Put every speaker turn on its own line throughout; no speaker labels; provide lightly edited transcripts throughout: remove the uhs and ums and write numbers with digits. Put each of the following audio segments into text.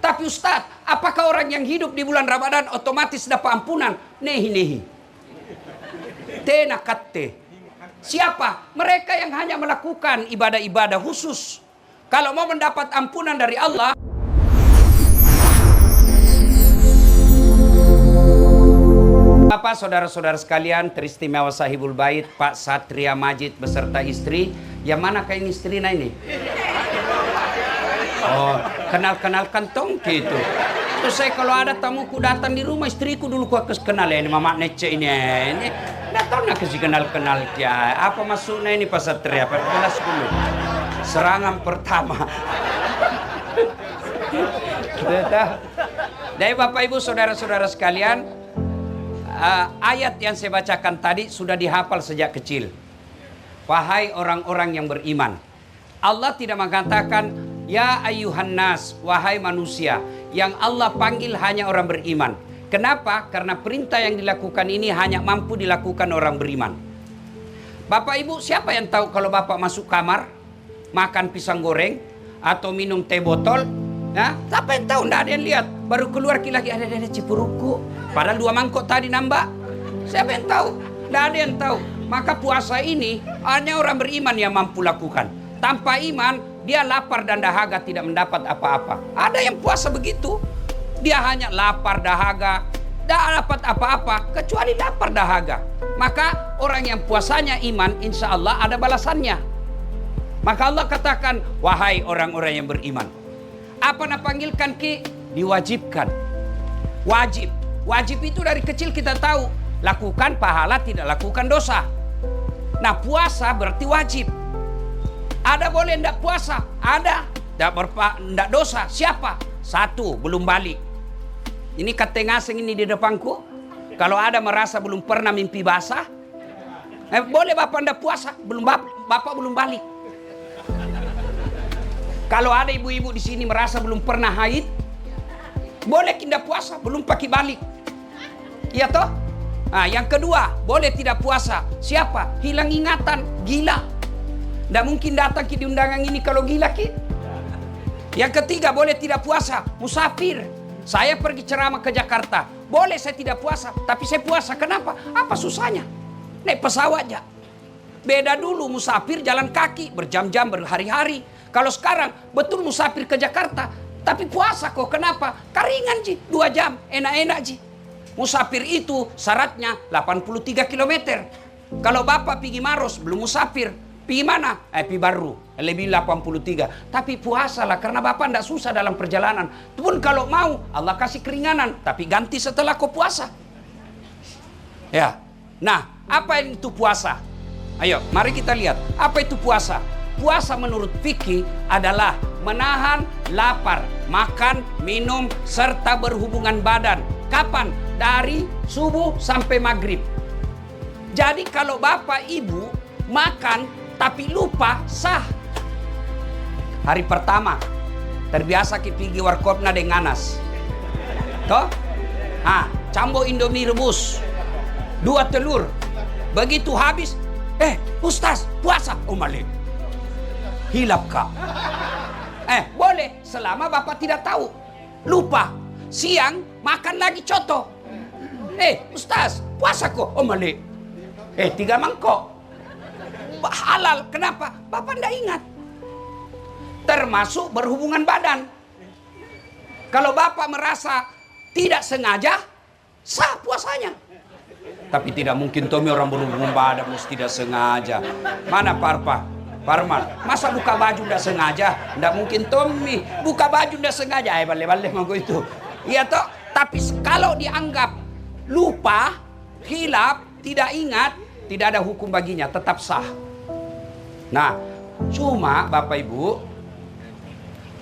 Tapi Ustadz, apakah orang yang hidup di bulan Ramadan otomatis dapat ampunan? Nehi. Tenakatte. Siapa? Mereka yang hanya melakukan ibadah-ibadah khusus. Kalau mau mendapat ampunan dari Allah. Bapak, saudara-saudara sekalian, teristimewa Sahibul Bait, Pak Satria Majid beserta istri. Yang mana kain istrinya ini? Oh, kenal-kenalkan tongki itu. Terus saya kalau ada tamuku datang di rumah, istriku dulu ku kenal ini Mama Nece ini. Datang nak kasih kenal-kenal dia. Apa maksudnya ini Pak Satria? Jelas dulu. Serangan pertama. Dari Bapak Ibu saudara-saudara sekalian, ayat yang saya bacakan tadi sudah dihafal sejak kecil. Wahai orang-orang yang beriman. Allah tidak mengatakan ya ayyuhan nas, wahai manusia. Yang Allah panggil hanya orang beriman. Kenapa? Karena perintah yang dilakukan ini hanya mampu dilakukan orang beriman. Bapak Ibu, siapa yang tahu kalau Bapak masuk kamar, makan pisang goreng, atau minum teh botol? Nah, siapa yang tahu? Nggak ada yang lihat. Baru keluar lagi ada cipuruku. Padahal 2 mangkok tadi nambah. Siapa yang tahu? Nggak ada yang tahu. Maka puasa ini hanya orang beriman yang mampu lakukan. Tanpa iman, dia lapar dan dahaga tidak mendapat apa-apa. Ada yang puasa begitu. Dia hanya lapar dahaga, tidak dapat apa-apa kecuali lapar dahaga. Maka orang yang puasanya iman, insya Allah ada balasannya. Maka Allah katakan, wahai orang-orang yang beriman. Apa nak panggilkan ki? Diwajibkan. Wajib. Wajib itu dari kecil kita tahu. Lakukan pahala, tidak lakukan dosa. Nah, puasa berarti wajib. Ada boleh tidak puasa? Ada. Tidak dosa. Siapa? 1, belum balik. Ini kata ngasing ini di depanku. Kalau ada merasa belum pernah mimpi basah, boleh Bapak tidak puasa. Bapak belum balik. Kalau ada ibu-ibu di sini merasa belum pernah haid, boleh tidak puasa, belum pakai balik. Iya toh? Nah, yang kedua, boleh tidak puasa. Siapa? Hilang ingatan, gila. Tidak mungkin datang di undangan ini kalau gila ki. Yang ketiga, boleh tidak puasa, musafir. Saya pergi ceramah ke Jakarta, boleh saya tidak puasa, tapi saya puasa. Kenapa? Apa susahnya? Naik pesawat aja. Beda dulu musafir jalan kaki berjam-jam berhari-hari. Kalau sekarang betul musafir ke Jakarta, tapi puasa kok. Kenapa? Karingan ji, 2 jam, enak-enak ji. Musafir itu syaratnya 83 km. Kalau Bapak pergi Maros belum musafir, pergi mana? Pergi Baru, lebih 83. Tapi puasalah karena Bapak tidak susah dalam perjalanan. Pun kalau mau Allah kasih keringanan, tapi ganti setelah kau puasa. Ya. Nah, apa itu puasa? Ayo, mari kita lihat. Apa itu puasa? Puasa menurut fikih adalah menahan lapar, makan, minum, serta berhubungan badan. Kapan? Dari subuh sampai maghrib. Jadi kalau Bapak Ibu makan tapi lupa, sah. Hari pertama terbiasa pergi warkopna dengan nanas. Toh? Cambo Indomie rebus 2 telur. Begitu habis, Ustaz, puasa. Malik. Hilap kak. Boleh selama Bapak tidak tahu. Lupa. Siang makan lagi coto. Ustaz, puasa kok. Malik. 3 mangkok. Halal. Kenapa? Bapak tidak ingat. Termasuk berhubungan badan. Kalau Bapak merasa tidak sengaja, sah puasanya. Tapi tidak mungkin Tommy orang berhubungan badan mesti tidak sengaja. Mana Parman, masa buka baju tidak sengaja? Tidak mungkin Tommy buka baju tidak sengaja. Balik-balik mangko itu. Iya toh? Tapi kalau dianggap lupa, hilap, tidak ingat, tidak ada hukum baginya, tetap sah. Nah, cuma Bapak Ibu,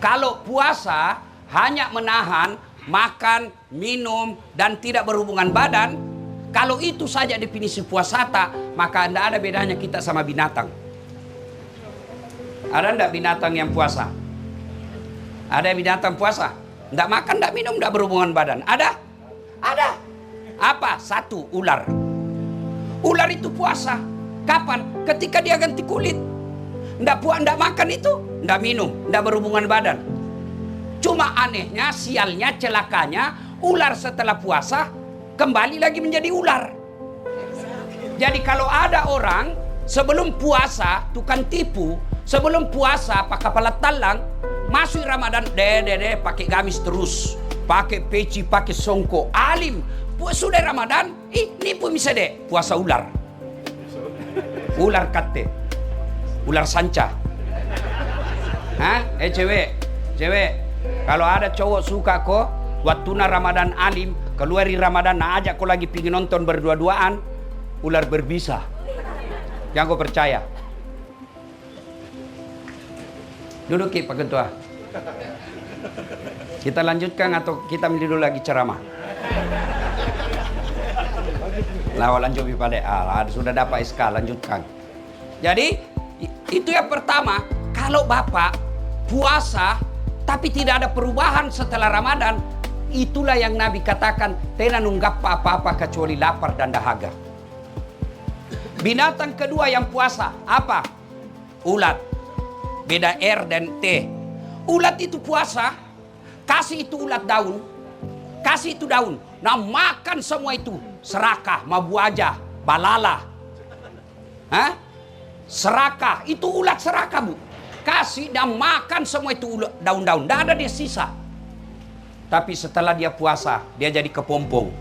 kalau puasa hanya menahan makan, minum, dan tidak berhubungan badan, kalau itu saja definisi puasata, maka tidak ada bedanya kita sama binatang. Ada enggak binatang yang puasa? Ada binatang puasa? Enggak makan, enggak minum, enggak berhubungan badan. Ada? Ada. Apa? 1, ular. Ular itu puasa. Kapan? Ketika dia ganti kulit. Enggak makan itu, enggak minum, enggak berhubungan badan. Cuma anehnya, sialnya, celakanya, ular setelah puasa kembali lagi menjadi ular. Jadi kalau ada orang sebelum puasa tukang tipu, sebelum puasa pakai kepala talang, masuk Ramadan pakai gamis terus, pakai peci, pakai songko, alim. Sudah Ramadan, nipu bisa deh puasa ular. Ular kate, ular sanca. Hah? Cewek, kalau ada cowok suka kok, waktu na Ramadan alim, keluar di Ramadan, nah ajak kau lagi pingin nonton berdua-duaan, ular berbisa. Jangan kau percaya. Duduk Pak Ketua. Kita lanjutkan atau kita dulu lagi ceramah? Lanjut pada sudah dapat SK, lanjutkan. Jadi itu yang pertama, kalau Bapak puasa tapi tidak ada perubahan setelah Ramadan, itulah yang Nabi katakan tidak nunggap apa-apa kecuali lapar dan dahaga. Binatang kedua yang puasa apa? Ulat. Beda R dan T. Ulat itu puasa, kasih itu ulat daun, kasih itu daun, nah makan semua itu. Serakah, mabu aja, balala. Hah? Serakah, itu ulat serakah Bu. Kasih dan makan semua itu daun-daun, tidak ada dia sisa. Tapi setelah dia puasa, dia jadi kepompong.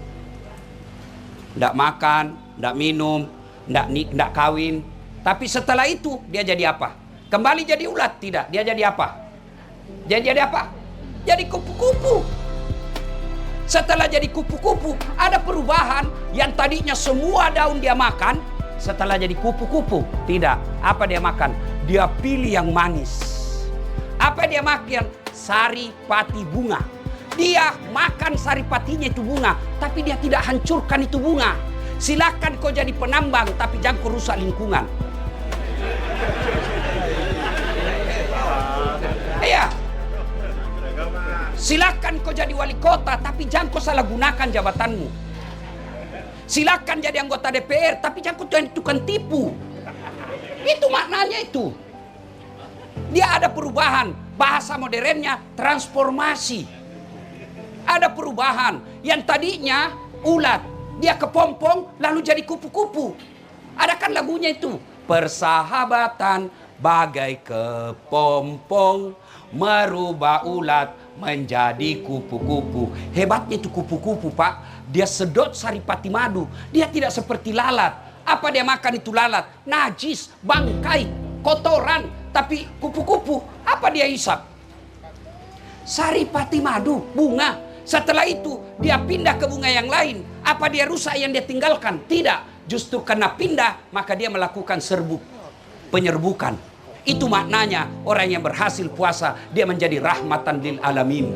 Tidak makan, tidak minum, tidak kawin. Tapi setelah itu dia jadi apa? Kembali jadi ulat? Tidak, dia jadi apa? Dia jadi apa? Jadi kupu-kupu. Setelah jadi kupu-kupu, ada perubahan yang tadinya semua daun dia makan, setelah jadi kupu-kupu, tidak. Apa dia makan? Dia pilih yang manis. Apa dia makan? Sari pati bunga. Dia makan sari patinya itu bunga, tapi dia tidak hancurkan itu bunga. Silakan kau jadi penambang, tapi jangan kau rusak lingkungan. Iya. Silakan kau jadi wali kota, tapi jangan kau salah gunakan jabatanmu. Silakan jadi anggota DPR, tapi jangan kau jadi tukang tipu. Itu maknanya itu. Dia ada perubahan. Bahasa modernnya transformasi. Ada perubahan. Yang tadinya ulat, dia kepompong lalu jadi kupu-kupu. Ada kan lagunya itu. Persahabatan bagai kepompong merubah ulat menjadi kupu-kupu. Hebatnya itu kupu-kupu Pak. Dia sedot saripati madu. Dia tidak seperti lalat. Apa dia makan itu lalat? Najis, bangkai, kotoran. Tapi kupu-kupu, apa dia hisap? Saripati madu, bunga. Setelah itu dia pindah ke bunga yang lain. Apa dia rusak yang dia tinggalkan? Tidak. Justru karena pindah, maka dia melakukan serbuk, penyerbukan. Itu maknanya orang yang berhasil puasa, dia menjadi rahmatan lil alamin.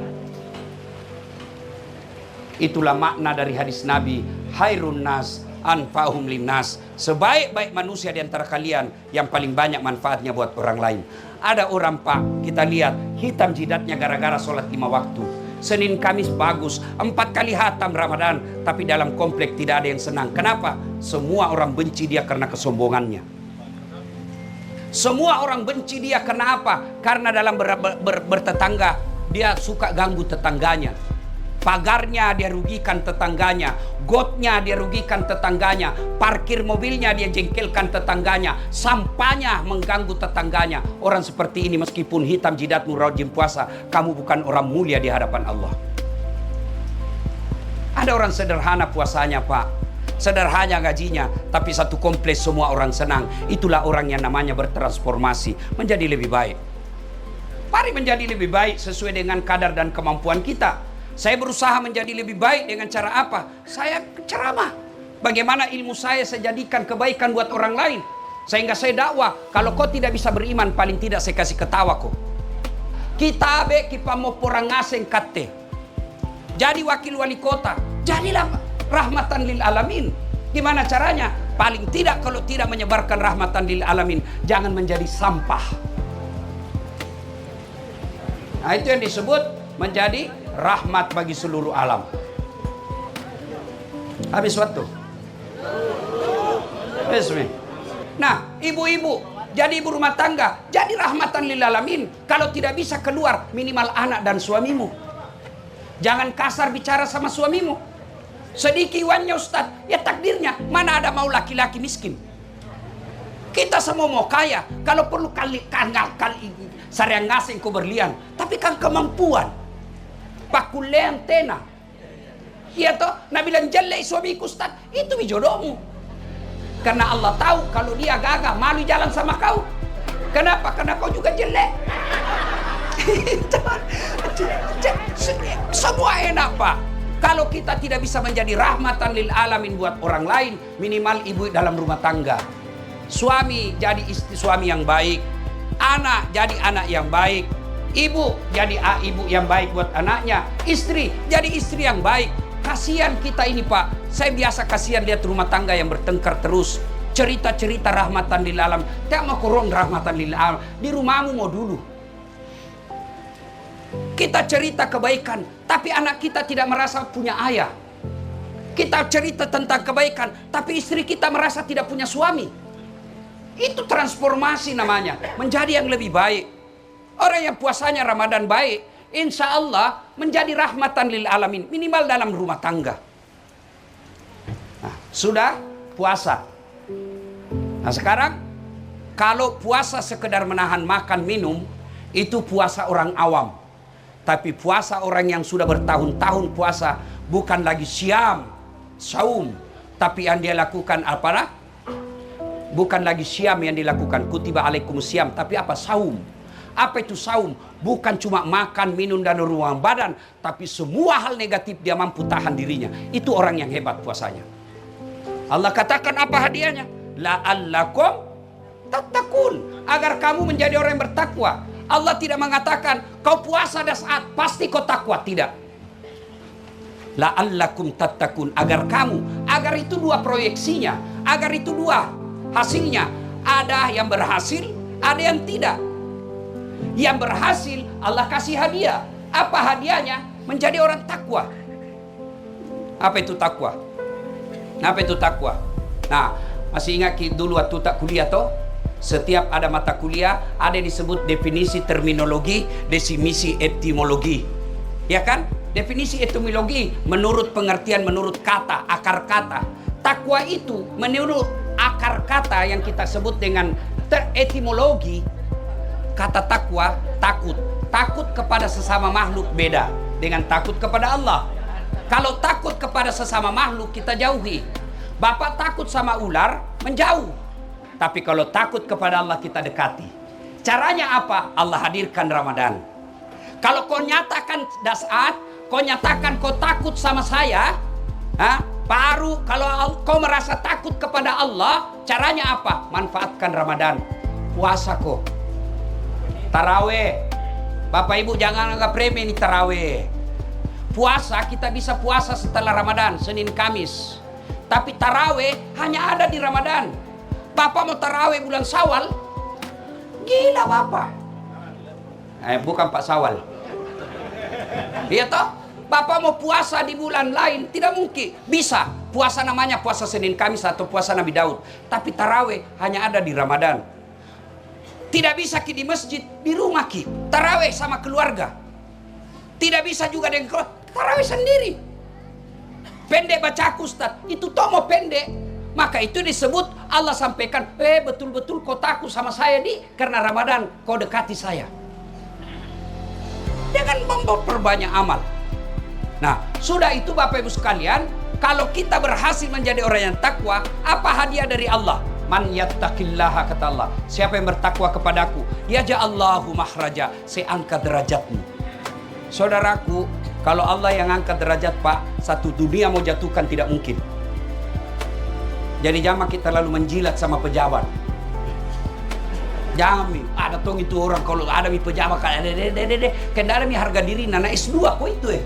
Itulah makna dari hadis Nabi, khairun nas anfa'uhum linnas. Sebaik-baik manusia di antara kalian yang paling banyak manfaatnya buat orang lain. Ada orang Pak, kita lihat hitam jidatnya gara-gara sholat 5 waktu. Senin Kamis bagus, 4 kali hatam Ramadan, tapi dalam komplek tidak ada yang senang. Kenapa? Semua orang benci dia karena kesombongannya. Semua orang benci dia karena apa? Karena dalam bertetangga, dia suka ganggu tetangganya. Pagarnya dia rugikan tetangganya, gotnya dia rugikan tetangganya, parkir mobilnya dia jengkelkan tetangganya, sampahnya mengganggu tetangganya. Orang seperti ini meskipun hitam jidatmu rajin puasa, kamu bukan orang mulia di hadapan Allah. Ada orang sederhana puasanya Pak, sederhana gajinya, tapi satu kompleks semua orang senang. Itulah orang yang namanya bertransformasi menjadi lebih baik. Mari menjadi lebih baik sesuai dengan kadar dan kemampuan kita. Saya berusaha menjadi lebih baik dengan cara apa? Saya ceramah. Bagaimana ilmu saya jadikan kebaikan buat orang lain. Sehingga saya dakwah. Kalau kau tidak bisa beriman, paling tidak saya kasih ketawa kau. Kita kipa mau porang ngaseng kate. Jadi wakil wali kota. Jadilah rahmatan lil alamin. Gimana caranya? Paling tidak kalau tidak menyebarkan rahmatan lil alamin, jangan menjadi sampah. Nah itu yang disebut menjadi rahmat bagi seluruh alam. Habis waktu. Nah, ibu-ibu, jadi ibu rumah tangga, jadi rahmatan lil alamin. Kalau tidak bisa keluar, minimal anak dan suamimu. Jangan kasar bicara sama suamimu. Sedikit uangnya Ustaz, ya takdirnya. Mana ada mau laki-laki miskin? Kita semua mau kaya. Kalau perlu kali sarang ngasih kau berlian. Tapi kan kemampuan. Pakulean tena. Iya toh, Nabi bilang jelek suamiku Ustaz, itu jodohmu. Karena Allah tahu kalau dia gagah, malu jalan sama kau. Kenapa? Karena kau juga jelek. Semua enak Pak. Kalau kita tidak bisa menjadi rahmatan lil alamin buat orang lain, minimal ibu dalam rumah tangga. Suami jadi istri suami yang baik. Anak jadi anak yang baik. Ibu jadi ibu yang baik buat anaknya. Istri jadi istri yang baik. Kasihan kita ini Pak. Saya biasa kasihan lihat rumah tangga yang bertengkar terus. Cerita-cerita rahmatan lil alam. Tak mau korong rahmatan lil alam. Di rumahmu mau dulu. Kita cerita kebaikan, tapi anak kita tidak merasa punya ayah. Kita cerita tentang kebaikan, tapi istri kita merasa tidak punya suami. Itu transformasi namanya, menjadi yang lebih baik. Orang yang puasanya Ramadan baik, insya Allah menjadi rahmatan lil alamin, minimal dalam rumah tangga. Nah, sudah puasa. Nah sekarang, kalau puasa sekedar menahan makan minum, itu puasa orang awam. Tapi puasa orang yang sudah bertahun-tahun puasa, bukan lagi siam, saum, tapi yang dia lakukan apa? Bukan lagi siam yang dilakukan, kutiba alaikum siam, tapi apa? Saum. Apa itu saum? Bukan cuma makan, minum, dan ruang badan, tapi semua hal negatif dia mampu tahan dirinya. Itu orang yang hebat puasanya. Allah katakan apa hadiahnya? La'allakum tattaqun, agar kamu menjadi orang yang bertakwa. Allah tidak mengatakan kau puasa dah saat pasti kau takwa, tidak. La'allakum tattaqun, agar kamu, agar itu dua proyeksinya, agar itu dua hasilnya. Ada yang berhasil, ada yang tidak. Yang berhasil Allah kasih hadiah. Apa hadiahnya? Menjadi orang takwa. Apa itu takwa? Apa itu takwa? Nah, masih ingat dulu waktu tak kuliah toh? Setiap ada mata kuliah ada yang disebut definisi terminologi, definisi etimologi. Ya kan? Definisi etimologi menurut pengertian, menurut kata, akar kata. Takwa itu menurut akar kata yang kita sebut dengan etimologi. Kata takwa, takut. Takut kepada sesama makhluk beda dengan takut kepada Allah. Kalau takut kepada sesama makhluk kita jauhi. Bapak takut sama ular, menjauh. Tapi kalau takut kepada Allah kita dekati. Caranya apa? Allah hadirkan Ramadan. Kalau kau nyatakan dasar, kau nyatakan kau takut sama saya, baru kalau kau merasa takut kepada Allah, caranya apa? Manfaatkan Ramadan. Puasa kau. Taraweh. Bapak Ibu jangan anggap remeh ini taraweh. Puasa kita bisa puasa setelah Ramadan, Senin Kamis. Tapi taraweh hanya ada di Ramadan. Bapak mau taraweh bulan Syawal? Gila Bapak. Bukan Pak Syawal. Iya toh? Bapak mau puasa di bulan lain? Tidak mungkin. Bisa. Puasa namanya puasa Senin Kamis atau puasa Nabi Daud. Tapi taraweh hanya ada di Ramadan. Tidak bisa di masjid, di rumah taraweh sama keluarga. Tidak bisa juga dengan keluarga. Taraweh sendiri. Pendek bacaku Ustaz. Itu tomo pendek. Maka itu disebut Allah sampaikan, betul-betul kau takut sama saya karena Ramadan kau dekati saya. Jangan memperbanyak amal. Nah, sudah itu Bapak Ibu sekalian, kalau kita berhasil menjadi orang yang takwa, apa hadiah dari Allah? Man yattaqillaha, kata Allah. Siapa yang bertakwa kepadaku, yaj'allahu mahraja, saya angkat derajatmu. Saudaraku, kalau Allah yang angkat derajat Pak, satu dunia mau jatuhkan tidak mungkin. Jadi jangan kita lalu menjilat sama pejabat. Jangan ada tong itu orang kalau ada mi pejabat kan ada mi harga diri nana S2 kok itu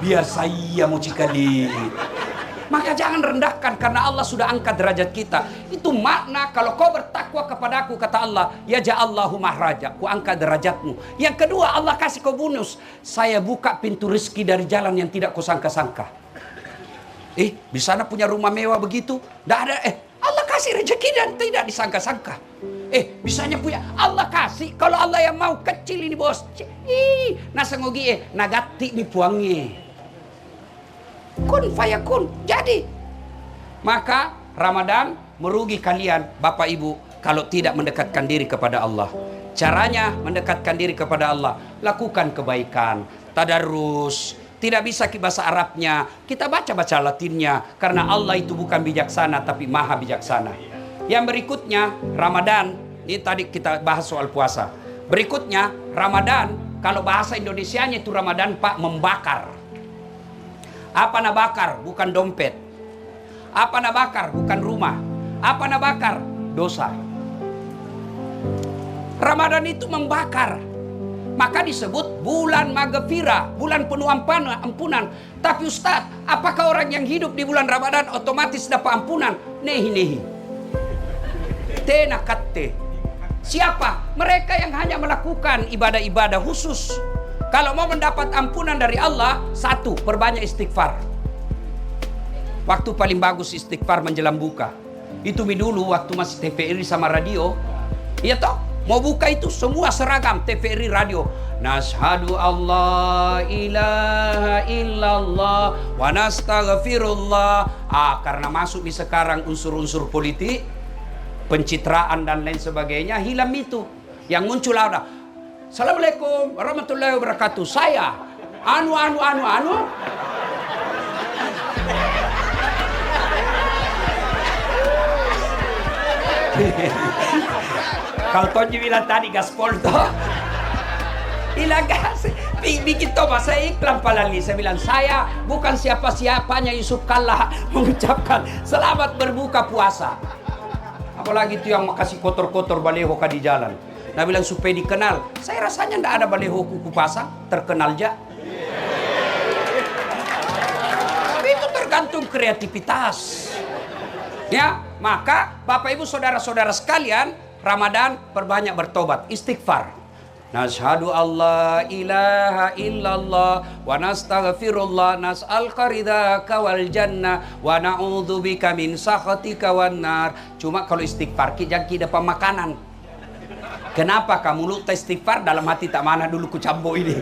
biar saya mau cikali. Maka jangan rendahkan karena Allah sudah angkat derajat kita. Itu makna kalau kau bertakwa kepadaku, kata Allah, ya ja'allahu mahraja, ku angkat derajatmu. Yang kedua Allah kasih kau bonus, saya buka pintu rezeki dari jalan yang tidak kau sangka-sangka. Di sana punya rumah mewah begitu. Tidak ada, Allah kasih rezeki dan tidak disangka-sangka. Bisanya punya, Allah kasih. Kalau Allah yang mau, kecil ini bos. Nasa ngogi, nagati ni puangi. Kun fayakun. Jadi. Maka Ramadan merugi kalian, Bapak Ibu, kalau tidak mendekatkan diri kepada Allah. Caranya mendekatkan diri kepada Allah. Lakukan kebaikan. Tadarus. Tidak bisa bahasa Arabnya, kita baca-baca Latinnya. Karena Allah itu bukan bijaksana, tapi maha bijaksana. Yang berikutnya, Ramadan. Ini tadi kita bahas soal puasa. Berikutnya, Ramadan. Kalau bahasa Indonesianya itu Ramadan, Pak, membakar. Apa nak bakar? Bukan dompet. Apa nak bakar? Bukan rumah. Apa nak bakar? Dosa. Ramadan itu membakar. Maka disebut bulan maghfirah, bulan penuh ampunan. Tapi Ustaz, apakah orang yang hidup di bulan Ramadan otomatis dapat ampunan? Nehi. Tenakatte. Siapa? Mereka yang hanya melakukan ibadah-ibadah khusus. Kalau mau mendapat ampunan dari Allah, satu, perbanyak istighfar. Waktu paling bagus istighfar menjelang buka. Itu dulu waktu masih TVRI sama radio. Iya toh? Mau buka itu semua seragam TVRI radio. Nashhadu Allah ilaha illallah wa nastaghfirullah. Karena masuk di sekarang unsur-unsur politik, pencitraan dan lain sebagainya, hilang itu. Yang muncul ada, Assalamualaikum warahmatullahi wabarakatuh. Saya anu. Kalau Tonji bilang tadi gaspol toh, hilang gas. Bikin Thomas, saya iklan palali. Saya bilang, saya bukan siapa-siapanya Yusuf Kalla mengucapkan selamat berbuka puasa. Apalagi itu yang makasih kotor-kotor baleho di jalan. Nah bilang supaya dikenal. Saya rasanya tidak ada baleho kuku pasang, terkenal aja. Itu tergantung kreativitas. Ya, maka Bapak Ibu saudara-saudara sekalian, Ramadan perbanyak bertobat, istighfar. Nashhadu Allah ilaha illallah wa nastaghfirullah nas'alka ridhaka wal jannah wa na'udzubika min sakhatika wan nar. Cuma kalau istighfar jangan dapat makanan. Kenapa kamu lupa istighfar dalam hati tak mana dulu kucambo ini.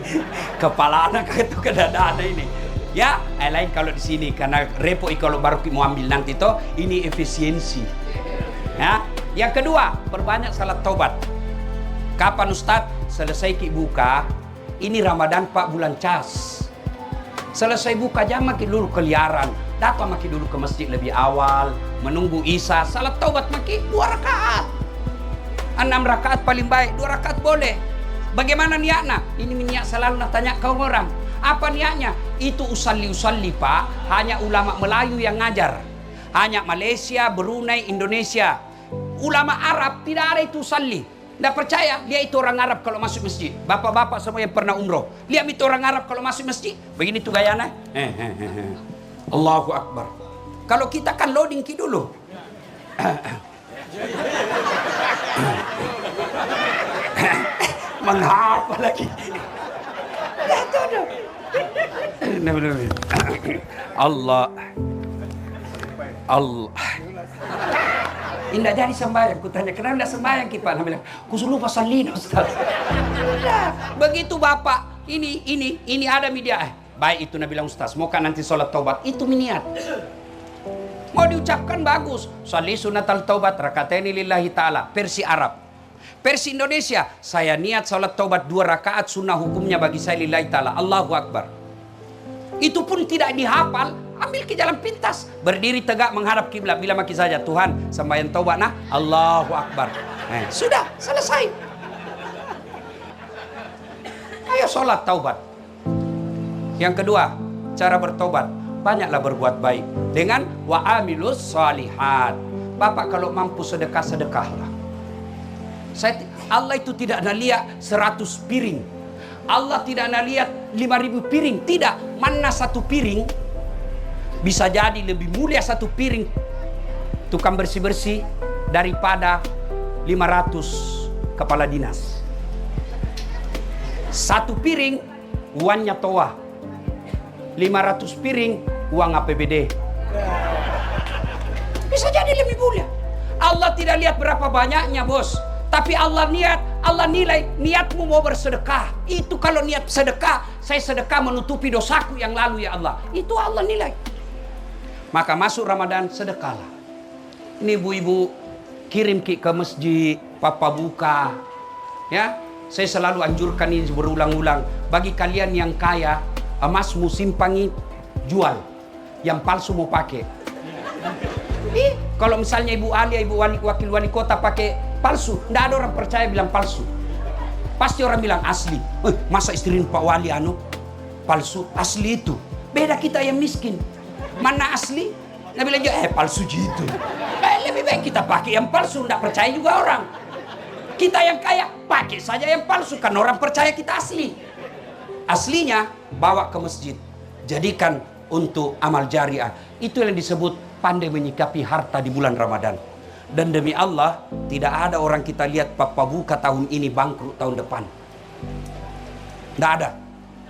Kepala anak itu ke dada ini. Ya, lain kalau di sini karena repot kalau baru mau ambil nanti toh ini efisiensi. Ya, yang kedua, perbanyak salat taubat. Kapan Ustadz? Selesai buka, ini Ramadan Pak bulan cas. Selesai buka jangan makin dulu keliaran. Datang makin dulu ke masjid lebih awal, menunggu Isya, salat taubat makin 2 rakaat. 6 rakaat paling baik, 2 rakaat boleh. Bagaimana niatnya? Ini niat selalu nak tanya kau orang. Apa niatnya? Itu usalli Pak, hanya ulama Melayu yang ngajar. Hanya Malaysia, Brunei, Indonesia. Ulama Arab tidak ada itu usalli. Tidak percaya, lihat itu orang Arab kalau masuk masjid. Bapak-bapak semua yang pernah umroh, lihat itu orang Arab kalau masuk masjid. Begini tuh gayanya. Allahu Akbar. Kalau kita kan loading dulu. Mengapa lagi? Allah. Indah jadi sembahyang. Kutanya, kenapa tidak sembahyang Kipan? Dia bilang, kusuruh pasal lino Ustaz. Begitu Bapak, ini ada media. Baik itu Nabi bilang Ustaz, mau kan nanti sholat taubat? Itu niat. Mau diucapkan bagus. Sholli sunatal taubat rakataini lillahi ta'ala. Versi Arab. Versi Indonesia, saya niat sholat taubat 2 rakaat sunnah hukumnya bagi saya lillahi ta'ala. Allahu Akbar. Itu pun tidak dihafal. Ambil ke jalan pintas, berdiri tegak menghadap kiblat, bila maki saja Tuhan sembahyang taubat nah Allahu Akbar. Sudah selesai. Ayo sholat taubat. Yang kedua, cara bertobat, banyaklah berbuat baik dengan wa amilus shalihat. Bapak kalau mampu sedekahlah. Allah itu tidak lihat 100 piring. Allah tidak lihat 5.000 piring. Tidak, mana 1 piring bisa jadi lebih mulia 1 piring tukang bersih-bersih daripada 500 kepala dinas. 1 piring uangnya toa, 500 piring uang APBD. Bisa jadi lebih mulia. Allah tidak lihat berapa banyaknya, bos. Tapi Allah nilai niatmu mau bersedekah. Itu kalau niat sedekah, saya sedekah menutupi dosaku yang lalu ya Allah. Itu Allah nilai. Maka masuk Ramadan sedekahlah. Ini ibu-ibu kirim ke masjid, papa buka. Ya, saya selalu anjurkan ini berulang-ulang. Bagi kalian yang kaya, emasmu simpangi, jual. Yang palsu mau pakai. Kalau misalnya Ibu Alia, wakil wali kota pakai palsu, tidak ada orang percaya bilang palsu. Pasti orang bilang asli. Masa istri Pak Wali palsu? Asli itu. Beda kita yang miskin. Mana asli? Nah bilang juga palsu gitu. Lebih baik kita pakai yang palsu, tidak percaya juga orang. Kita yang kaya pakai saja yang palsu, kan orang percaya kita asli. Aslinya bawa ke masjid, jadikan untuk amal jariah. Itu yang disebut pandai menyikapi harta di bulan Ramadan. Dan demi Allah, tidak ada orang kita lihat papa buka tahun ini bangkrut tahun depan. Tidak ada.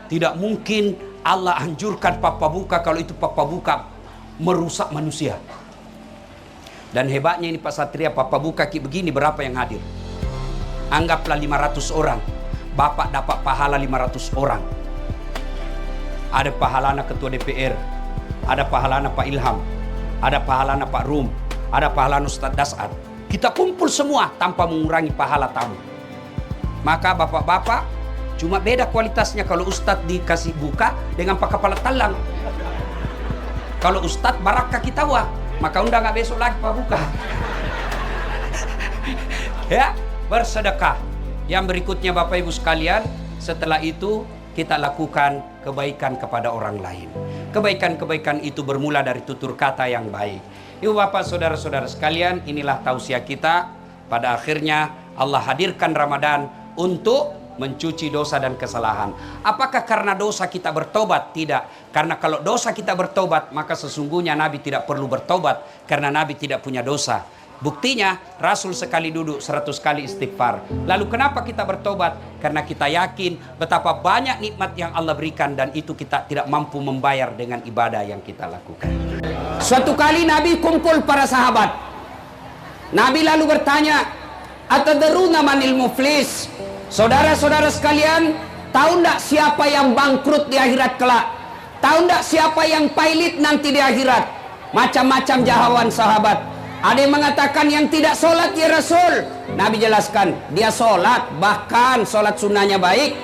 Tidak mungkin Allah anjurkan papa buka kalau itu papa buka merusak manusia. Dan hebatnya ini Pak Satria, papa buka begini berapa yang hadir? Anggaplah 500 orang. Bapak dapat pahala 500 orang. Ada pahalana Ketua DPR, ada pahalana Pak Ilham, ada pahalana Pak Rum, ada pahalana Ustadz Das'ad. Kita kumpul semua tanpa mengurangi pahala tamu. Maka bapak-bapak cuma beda kualitasnya kalau Ustadz dikasih buka dengan Pak Kepala Talang. Kalau Ustadz barakah kita wah, maka undang nggak besok lagi Pak buka. Ya, bersedekah. Yang berikutnya Bapak Ibu sekalian, setelah itu kita lakukan kebaikan kepada orang lain. Kebaikan-kebaikan itu bermula dari tutur kata yang baik. Ibu bapak saudara-saudara sekalian, inilah tausiah kita. Pada akhirnya Allah hadirkan Ramadan untuk mencuci dosa dan kesalahan. Apakah karena dosa kita bertobat? Tidak. Karena kalau dosa kita bertobat, maka sesungguhnya Nabi tidak perlu bertobat. Karena Nabi tidak punya dosa. Buktinya Rasul sekali duduk 100 kali istighfar. Lalu kenapa kita bertobat? Karena kita yakin betapa banyak nikmat yang Allah berikan dan itu kita tidak mampu membayar dengan ibadah yang kita lakukan. Suatu kali Nabi kumpul para sahabat. Nabi lalu bertanya, "Atadruna manil muflis?" Saudara-saudara sekalian, tahu enggak siapa yang bangkrut di akhirat kelak? Tahu enggak siapa yang pailit nanti di akhirat? Macam-macam jawaban sahabat. Ada yang mengatakan yang tidak sholat ya Rasul. Nabi jelaskan, dia sholat, bahkan sholat sunnahnya baik.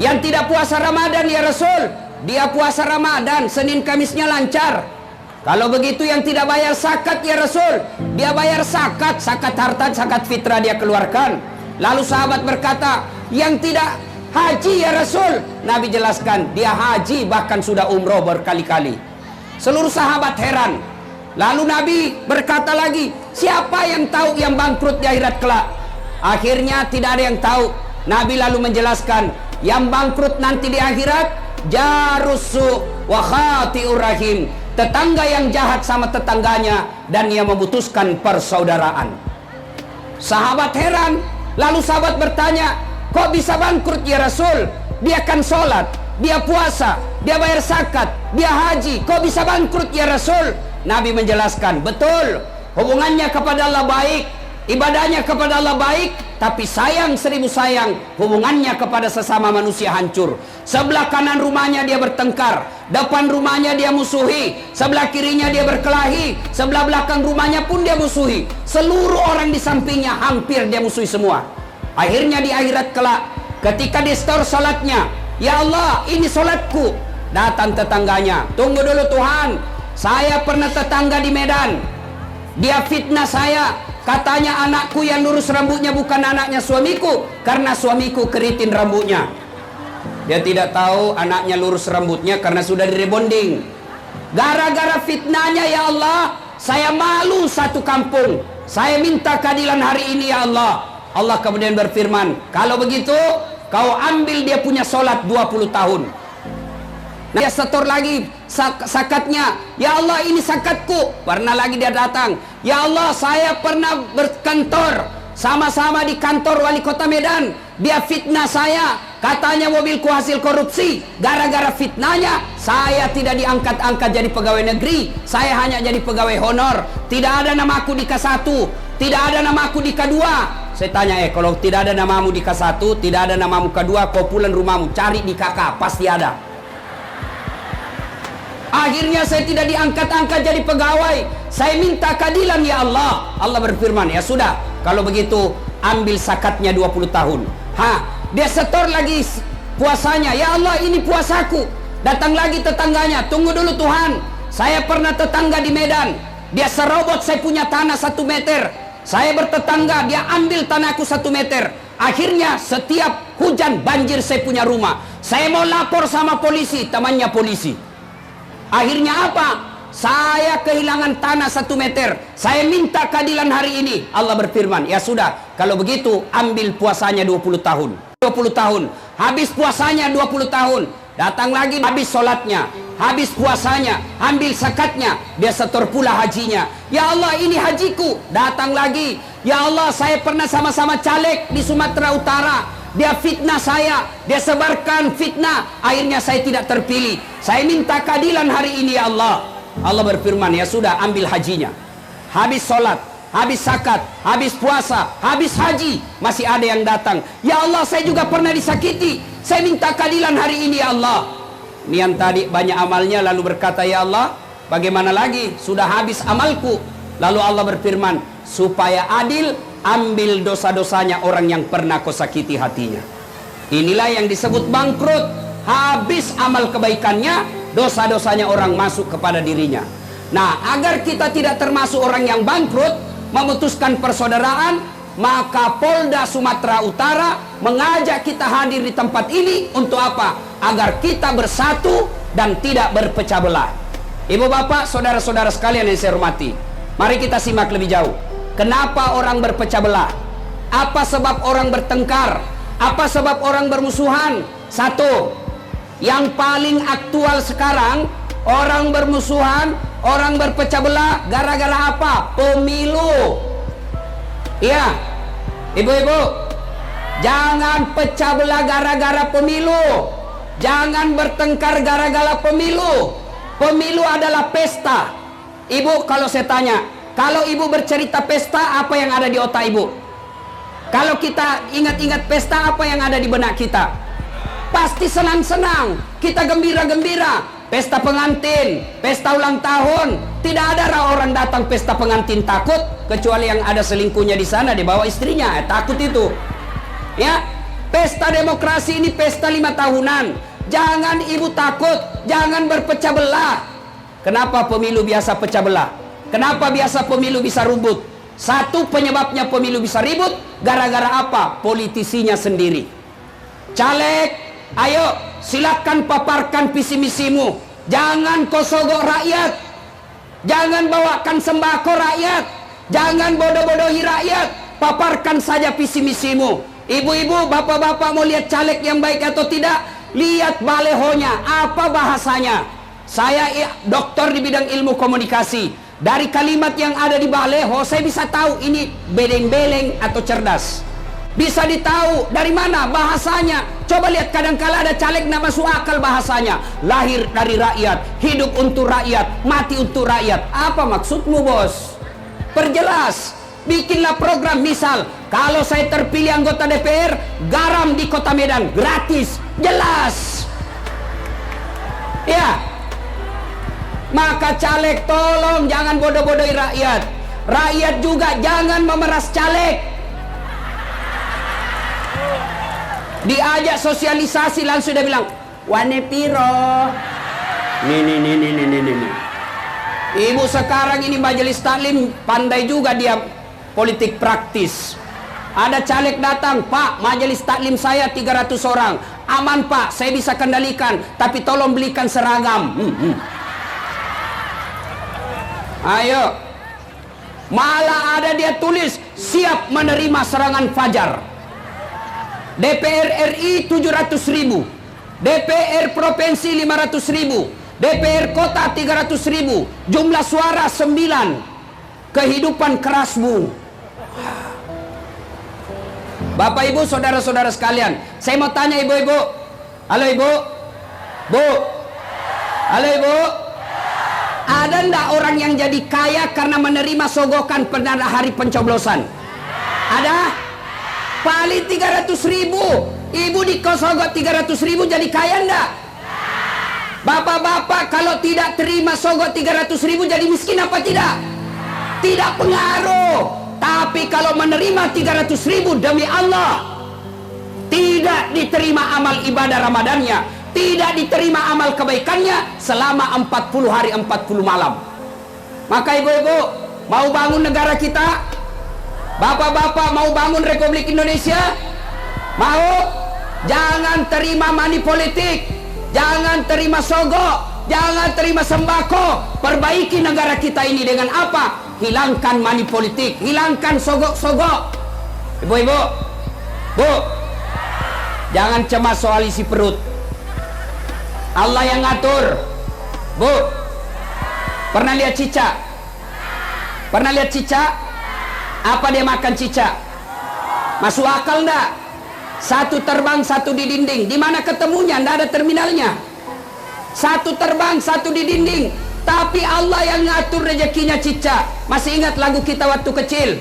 Yang tidak puasa Ramadan ya Rasul, dia puasa Ramadan, Senin Kamisnya lancar. Kalau begitu yang tidak bayar zakat ya Rasul, dia bayar zakat, zakat harta, zakat fitrah dia keluarkan. Lalu sahabat berkata, yang tidak haji ya Rasul, Nabi jelaskan, dia haji bahkan sudah umroh berkali-kali. Seluruh sahabat heran. Lalu Nabi berkata lagi, siapa yang tahu yang bangkrut di akhirat kelak? Akhirnya tidak ada yang tahu. Nabi lalu menjelaskan, yang bangkrut nanti di akhirat, jarusu wa khati'ur rahim, tetangga yang jahat sama tetangganya dan yang memutuskan persaudaraan. Sahabat heran. Lalu sahabat bertanya, kok bisa bangkrut ya Rasul? Dia kan sholat, dia puasa, dia bayar zakat, dia haji, kok bisa bangkrut ya Rasul? Nabi menjelaskan, betul, hubungannya kepada Allah baik, ibadahnya kepada Allah baik, tapi sayang 1000 sayang, hubungannya kepada sesama manusia hancur. Sebelah kanan rumahnya dia bertengkar, depan rumahnya dia musuhi, sebelah kirinya dia berkelahi, sebelah belakang rumahnya pun dia musuhi, seluruh orang di sampingnya hampir dia musuhi semua. Akhirnya di akhirat kelak, ketika di store salatnya, ya Allah ini salatku, datang tetangganya, tunggu dulu Tuhan, saya pernah tetangga di Medan, dia fitnah saya, katanya anakku yang lurus rambutnya bukan anaknya suamiku, karena suamiku keritin rambutnya. Dia tidak tahu anaknya lurus rambutnya karena sudah direbonding. Gara-gara fitnahnya ya Allah, saya malu satu kampung, saya minta keadilan hari ini ya Allah. Allah kemudian berfirman, kalau begitu kau ambil dia punya sholat 20 tahun. Nah, dia setor lagi zakatnya, ya Allah ini zakatku. Pernah lagi dia datang, ya Allah saya pernah berkantor sama-sama di kantor wali kota Medan, Dia fitnah saya, katanya mobilku hasil korupsi. Gara-gara fitnahnya saya tidak diangkat-angkat jadi pegawai negeri, saya hanya jadi pegawai honor. Tidak ada namaku di K1, tidak ada namaku di K2. Saya tanya, kalau tidak ada namamu di K1, tidak ada namamu K2, kau pulang rumahmu, cari di KK, pasti ada. Akhirnya saya tidak diangkat-angkat jadi pegawai. Saya minta keadilan, ya Allah. Allah berfirman, ya sudah, kalau begitu ambil zakatnya 20 tahun. Dia setor lagi puasanya. Ya Allah, ini puasaku. Datang lagi tetangganya, tunggu dulu Tuhan, saya pernah tetangga di Medan, dia serobot saya punya tanah 1 meter. Saya bertetangga, dia ambil tanahku 1 meter. Akhirnya setiap hujan banjir saya punya rumah. Saya mau lapor sama polisi, temannya polisi. Akhirnya apa? Saya kehilangan tanah 1 meter. Saya minta keadilan hari ini. Allah berfirman, ya sudah, kalau begitu ambil puasanya 20 tahun. 20 tahun. Habis puasanya 20 tahun. Datang lagi, habis sholatnya, habis puasanya, ambil zakatnya, dia setor pula hajinya. Ya Allah, ini hajiku. Datang lagi, ya Allah, saya pernah sama-sama caleg di Sumatera Utara. Dia fitnah saya, dia sebarkan fitnah, akhirnya saya tidak terpilih. Saya minta keadilan hari ini, ya Allah. Allah berfirman, ya sudah, ambil hajinya. Habis sholat, habis zakat, habis puasa, habis haji, masih ada yang datang. Ya Allah, saya juga pernah disakiti, saya minta keadilan hari ini, ya Allah. Ini yang tadi banyak amalnya lalu berkata, ya Allah, bagaimana lagi, sudah habis amalku. Lalu Allah berfirman, supaya adil, ambil dosa-dosanya orang yang pernah kau sakiti hatinya. Inilah yang disebut bangkrut. Habis amal kebaikannya, dosa-dosanya orang masuk kepada dirinya. Nah, agar kita tidak termasuk orang yang bangkrut, memutuskan persaudaraan, maka Polda Sumatera Utara mengajak kita hadir di tempat ini untuk apa? Agar kita bersatu dan tidak berpecah belah. Ibu bapak, saudara-saudara sekalian yang saya hormati, mari kita simak lebih jauh. Kenapa orang berpecah belah? Apa sebab orang bertengkar? Apa sebab orang bermusuhan? Satu, yang paling aktual sekarang, orang bermusuhan, orang berpecah belah gara-gara apa? Pemilu. Iya, ibu-ibu, jangan pecah belah gara-gara pemilu. Jangan bertengkar gara-gara pemilu. Pemilu adalah pesta. Ibu, kalau saya tanya, kalau ibu bercerita pesta, apa yang ada di otak ibu? Kalau kita ingat-ingat pesta, apa yang ada di benak kita? Pasti senang-senang, kita gembira-gembira. Pesta pengantin, pesta ulang tahun. Tidak ada orang datang pesta pengantin takut, kecuali yang ada selingkuhnya di sana, dibawa istrinya, takut itu. Ya, pesta demokrasi ini pesta 5 tahunan. Jangan ibu takut, jangan berpecah belah. Kenapa pemilu biasa pecah belah? Kenapa biasa pemilu bisa ribut? Satu penyebabnya pemilu bisa ribut, gara-gara apa? Politisinya sendiri. Caleg, ayo silakan paparkan visi misimu. Jangan kau sogok rakyat. Jangan bawakan sembako rakyat. Jangan bodoh-bodohi rakyat. Paparkan saja visi misimu. Ibu-ibu, bapak-bapak mau lihat caleg yang baik atau tidak? Lihat balehonya, apa bahasanya. Saya doktor di bidang ilmu komunikasi. Dari kalimat yang ada di baleho, saya bisa tahu ini beleng-beleng atau cerdas. Bisa ditahu dari mana bahasanya. Coba lihat, kadang-kala ada caleg nggak masuk akal bahasanya. Lahir dari rakyat, hidup untuk rakyat, mati untuk rakyat. Apa maksudmu, bos? Perjelas. Bikinlah program, misal kalau saya terpilih anggota DPR, garam di kota Medan gratis, jelas. Ya, maka caleg tolong jangan bodoh-bodohi rakyat. Rakyat juga jangan memeras caleg. Diajak sosialisasi langsung dia bilang, wane piro. Nih. Ibu sekarang ini majelis taklim pandai juga dia politik praktis. Ada caleg datang, Pak, majelis taklim saya 300 orang. Aman Pak, saya bisa kendalikan, tapi tolong belikan seragam. Ayo. Malah ada dia tulis, siap menerima serangan fajar. DPR RI 700.000, DPR Provinsi 500.000, DPR Kota 300.000, jumlah suara 9. Kehidupan kerasmu. Bapak Ibu, saudara-saudara sekalian, saya mau tanya ibu-ibu. Halo ibu, bu, halo ibu. Ada ndak orang yang jadi kaya karena menerima sogokan pada hari pencoblosan? Ada? Paling 300.000. Ibu dikosogok 300.000 jadi kaya ndak? Bapak-bapak kalau tidak terima sogok 300.000 jadi miskin apa tidak? Tidak pengaruh. Tapi kalau menerima 300.000 demi Allah, tidak diterima amal ibadah Ramadannya, tidak diterima amal kebaikannya selama 40 hari 40 malam. Maka ibu-ibu mau bangun negara kita, bapak-bapak mau bangun Republik Indonesia, mau? Jangan terima money politik, jangan terima sogok, jangan terima sembako. Perbaiki negara kita ini dengan apa? Hilangkan money politik, hilangkan sogok-sogok. Ibu-ibu, bu, jangan cemas soal isi perut. Allah yang ngatur. Bu, pernah lihat cicak? Pernah lihat cicak? Apa dia makan cicak? Masuk akal enggak? Satu terbang, satu di dinding. Di mana ketemunya? Enggak ada terminalnya. Satu terbang, satu di dinding. Tapi Allah yang ngatur rezekinya cicak. Masih ingat lagu kita waktu kecil?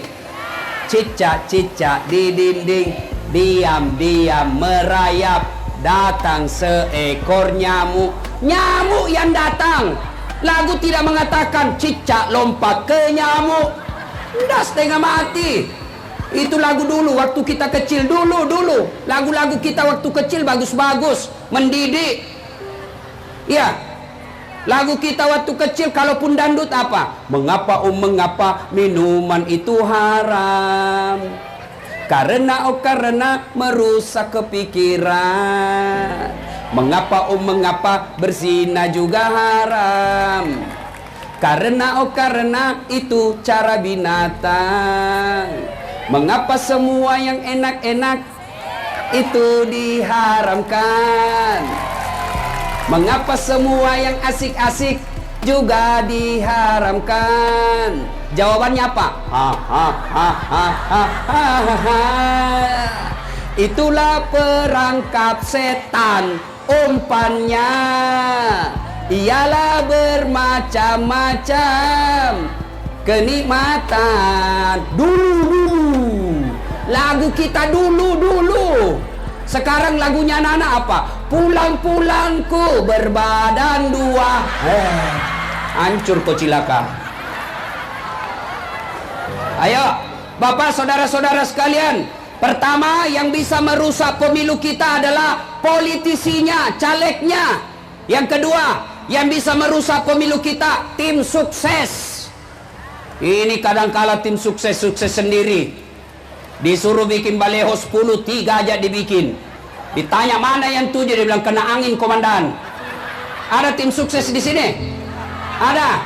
Cicak-cicak di dinding, diam-diam merayap, datang seekor nyamuk. Nyamuk yang datang. Lagu tidak mengatakan cicak lompat ke nyamuk. Udah setengah mati. Itu lagu dulu waktu kita kecil. Dulu lagu-lagu kita waktu kecil bagus-bagus, mendidik. Ya, lagu kita waktu kecil kalaupun dandut apa? Mengapa mengapa minuman itu haram? Karena merusak kepikiran. Mengapa berzina juga haram? Karena itu cara binatang. Mengapa semua yang enak-enak itu diharamkan? Mengapa semua yang asik-asik juga diharamkan? Jawabannya apa? Itulah perangkap setan, umpannya ialah bermacam-macam kenikmatan. Dulu lagu kita dulu. Sekarang lagunya anak-anak apa? Pulang-pulangku berbadan dua. Hancur kau cilaka. Ayo, Bapak, saudara-saudara sekalian. Pertama yang bisa merusak pemilu kita adalah politisinya, calegnya. Yang kedua, yang bisa merusak pemilu kita, tim sukses. Ini kadang-kala tim sukses sendiri. Disuruh bikin baleho 10, 3 aja dibikin. Ditanya mana yang 7, dia bilang kena angin komandan. Ada tim sukses di sini? Ada.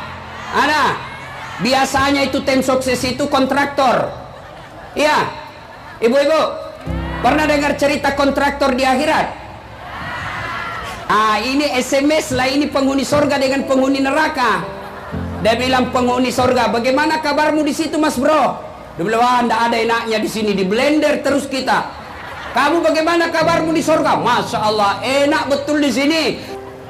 Biasanya itu tim sukses itu kontraktor. Iya. Ibu-ibu, pernah dengar cerita kontraktor di akhirat? Ini SMS lah, ini penghuni sorga dengan penghuni neraka. Dia bilang penghuni sorga, bagaimana kabarmu di situ mas bro? Dia bilang, wah enggak ada enaknya di sini, di blender terus kita. Kamu bagaimana kabarmu di sorga? Masya Allah, enak betul di sini.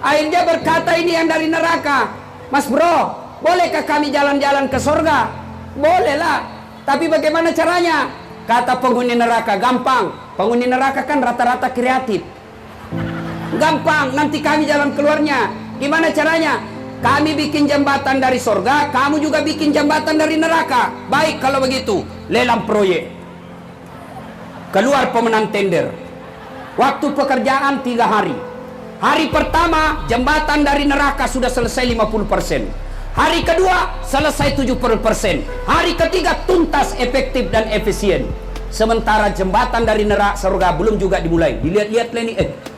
Akhirnya berkata ini yang dari neraka, mas bro, bolehkah kami jalan-jalan ke sorga? Bolehlah, tapi bagaimana caranya? Kata penghuni neraka, gampang. Penghuni neraka kan rata-rata kreatif. Gampang, nanti kami jalan keluarnya. Gimana caranya? Kami bikin jembatan dari sorga, kamu juga bikin jembatan dari neraka. Baik kalau begitu, lelang proyek. Keluar pemenang tender. Waktu pekerjaan 3 hari. Hari pertama, jembatan dari neraka sudah selesai 50%. Hari kedua, selesai 70%. Hari ketiga, tuntas, efektif, dan efisien. Sementara jembatan dari neraka sorga belum juga dimulai. Dilihat-lihat lah ini,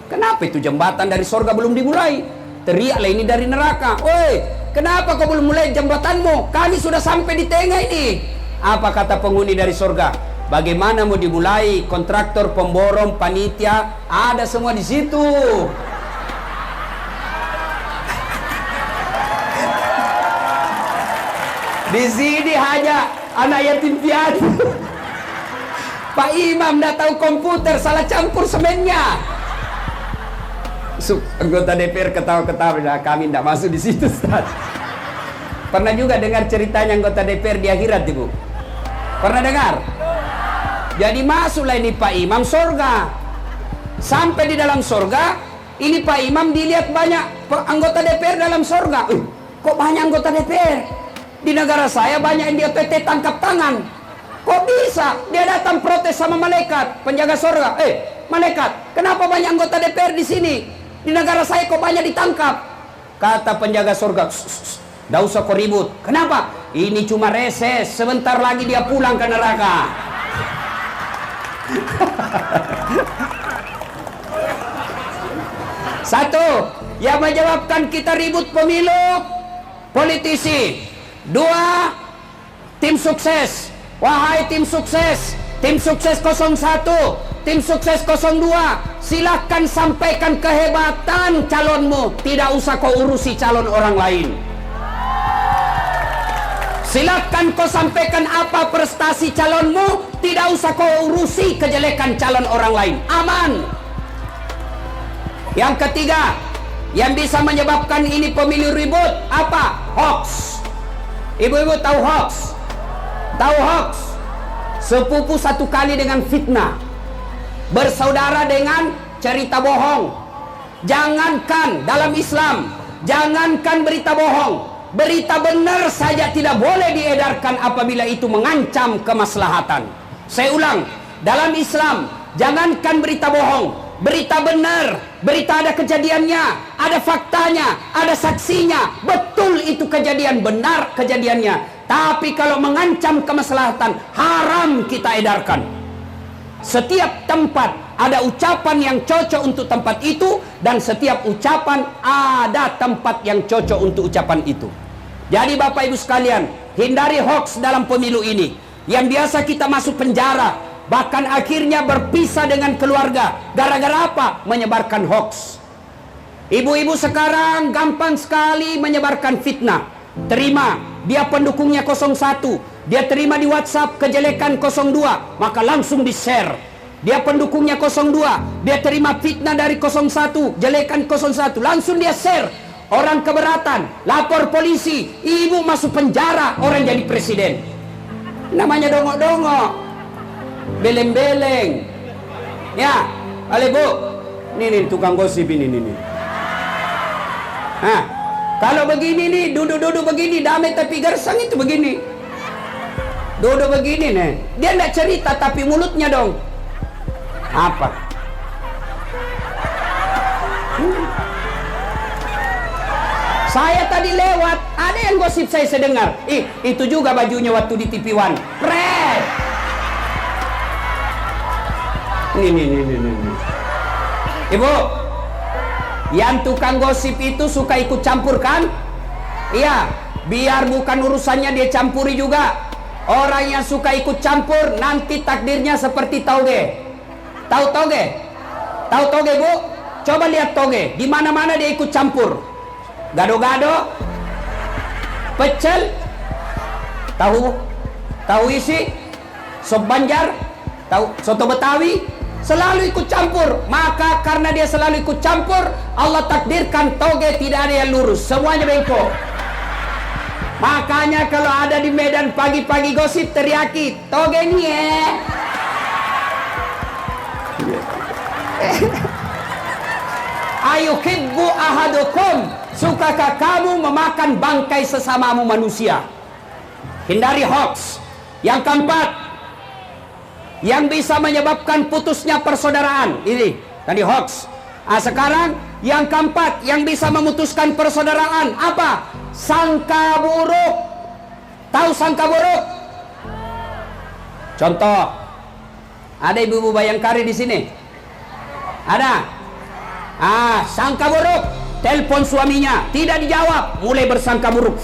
kenapa itu jembatan dari sorga belum dimulai? Teriaklah ini dari neraka, woi, kenapa kau belum mulai jembatanmu? Kami sudah sampai di tengah ini. Apa kata penghuni dari sorga? Bagaimana mau dimulai? Kontraktor, pemborong, panitia, ada semua di situ. Di sini hanya anak yatim piatu. Pak Imam nggak tahu komputer, salah campur semennya. Anggota DPR ketawa-ketawa, nah, kami tidak masuk di situ, Ustaz. Pernah juga dengar ceritanya anggota DPR di akhirat, Ibu? Pernah dengar? Jadi masuklah ini Pak Imam surga. Sampai di dalam surga, ini Pak Imam dilihat banyak anggota DPR dalam surga. Kok banyak anggota DPR? Di negara saya banyak yang dia PT tangkap tangan. Kok bisa? Dia datang protes sama malaikat, penjaga surga. Malaikat, kenapa banyak anggota DPR di sini? Di negara saya kok banyak ditangkap? Kata penjaga surga, "Nggak usah kau ribut." Kenapa? Ini cuma reses, sebentar lagi dia pulang ke neraka. Satu, yang menyebabkan kita ribut pemilu, politisi. Dua, tim sukses. Wahai tim sukses 01, tim sukses 02, silakan sampaikan kehebatan calonmu, tidak usah kau urusi calon orang lain. Silakan kau sampaikan apa prestasi calonmu, tidak usah kau urusi kejelekan calon orang lain. Aman. Yang ketiga, yang bisa menyebabkan ini pemilu ribut, apa? Hoax. Ibu-ibu tahu hoax? Tahu hoax? Sepupu satu kali dengan fitnah, bersaudara dengan cerita bohong. Jangankan dalam Islam, jangankan berita bohong, berita benar saja tidak boleh diedarkan apabila itu mengancam kemaslahatan. Saya ulang, dalam Islam, jangankan berita bohong, berita benar, berita ada kejadiannya, ada faktanya, ada saksinya, betul itu kejadian, benar kejadiannya. Tapi kalau mengancam kemaslahatan, haram kita edarkan. Setiap tempat ada ucapan yang cocok untuk tempat itu, dan setiap ucapan ada tempat yang cocok untuk ucapan itu. Jadi Bapak Ibu sekalian, hindari hoax dalam pemilu ini. Yang biasa kita masuk penjara, bahkan akhirnya berpisah dengan keluarga. Gara-gara apa? Menyebarkan hoax. Ibu-ibu sekarang gampang sekali menyebarkan fitnah. Terima, dia pendukungnya 01, dia terima di WhatsApp kejelekan 02, maka langsung di-share. Dia pendukungnya 02, dia terima fitnah dari 01, jelekan 01, langsung dia share. Orang keberatan, lapor polisi, ibu masuk penjara, orang jadi presiden. Namanya dongok-dongok, beleng-beleng. Ya, ale bu, ini tukang gosip ini. Kalau begini nih, duduk-duduk begini, damai tapi gersang itu begini. Duduk begini nih, dia enggak cerita tapi mulutnya dong. Apa? Saya tadi lewat, ada yang gosip saya dengar. Itu juga bajunya waktu di TV One. Pret. Nih. Ibu, yang tukang gosip itu suka ikut campur kan? Iya, biar bukan urusannya dia campuri juga. Orang yang suka ikut campur nanti takdirnya seperti toge. Tahu toge? Tahu toge, Bu? Coba lihat toge, di mana-mana dia ikut campur. Gado-gado, pecel, tahu isi, sop Banjar, tahu soto Betawi, selalu ikut campur. Maka karena dia selalu ikut campur, Allah takdirkan toge tidak ada yang lurus, semuanya bengkok. Makanya kalau ada di Medan pagi-pagi gosip teriaki, toge nih ya. Ayuhibbu ahadukum, sukakah kamu memakan bangkai sesamamu manusia? Hindari hoax. Yang keempat, yang bisa menyebabkan putusnya persaudaraan, ini tadi hoax. Sekarang yang keempat yang bisa memutuskan persaudaraan apa? Sangka buruk. Tahu sangka buruk? Contoh, ada ibu-ibu Bayangkari di sini? Ada? Sangka buruk, telepon suaminya tidak dijawab, mulai bersangka buruk.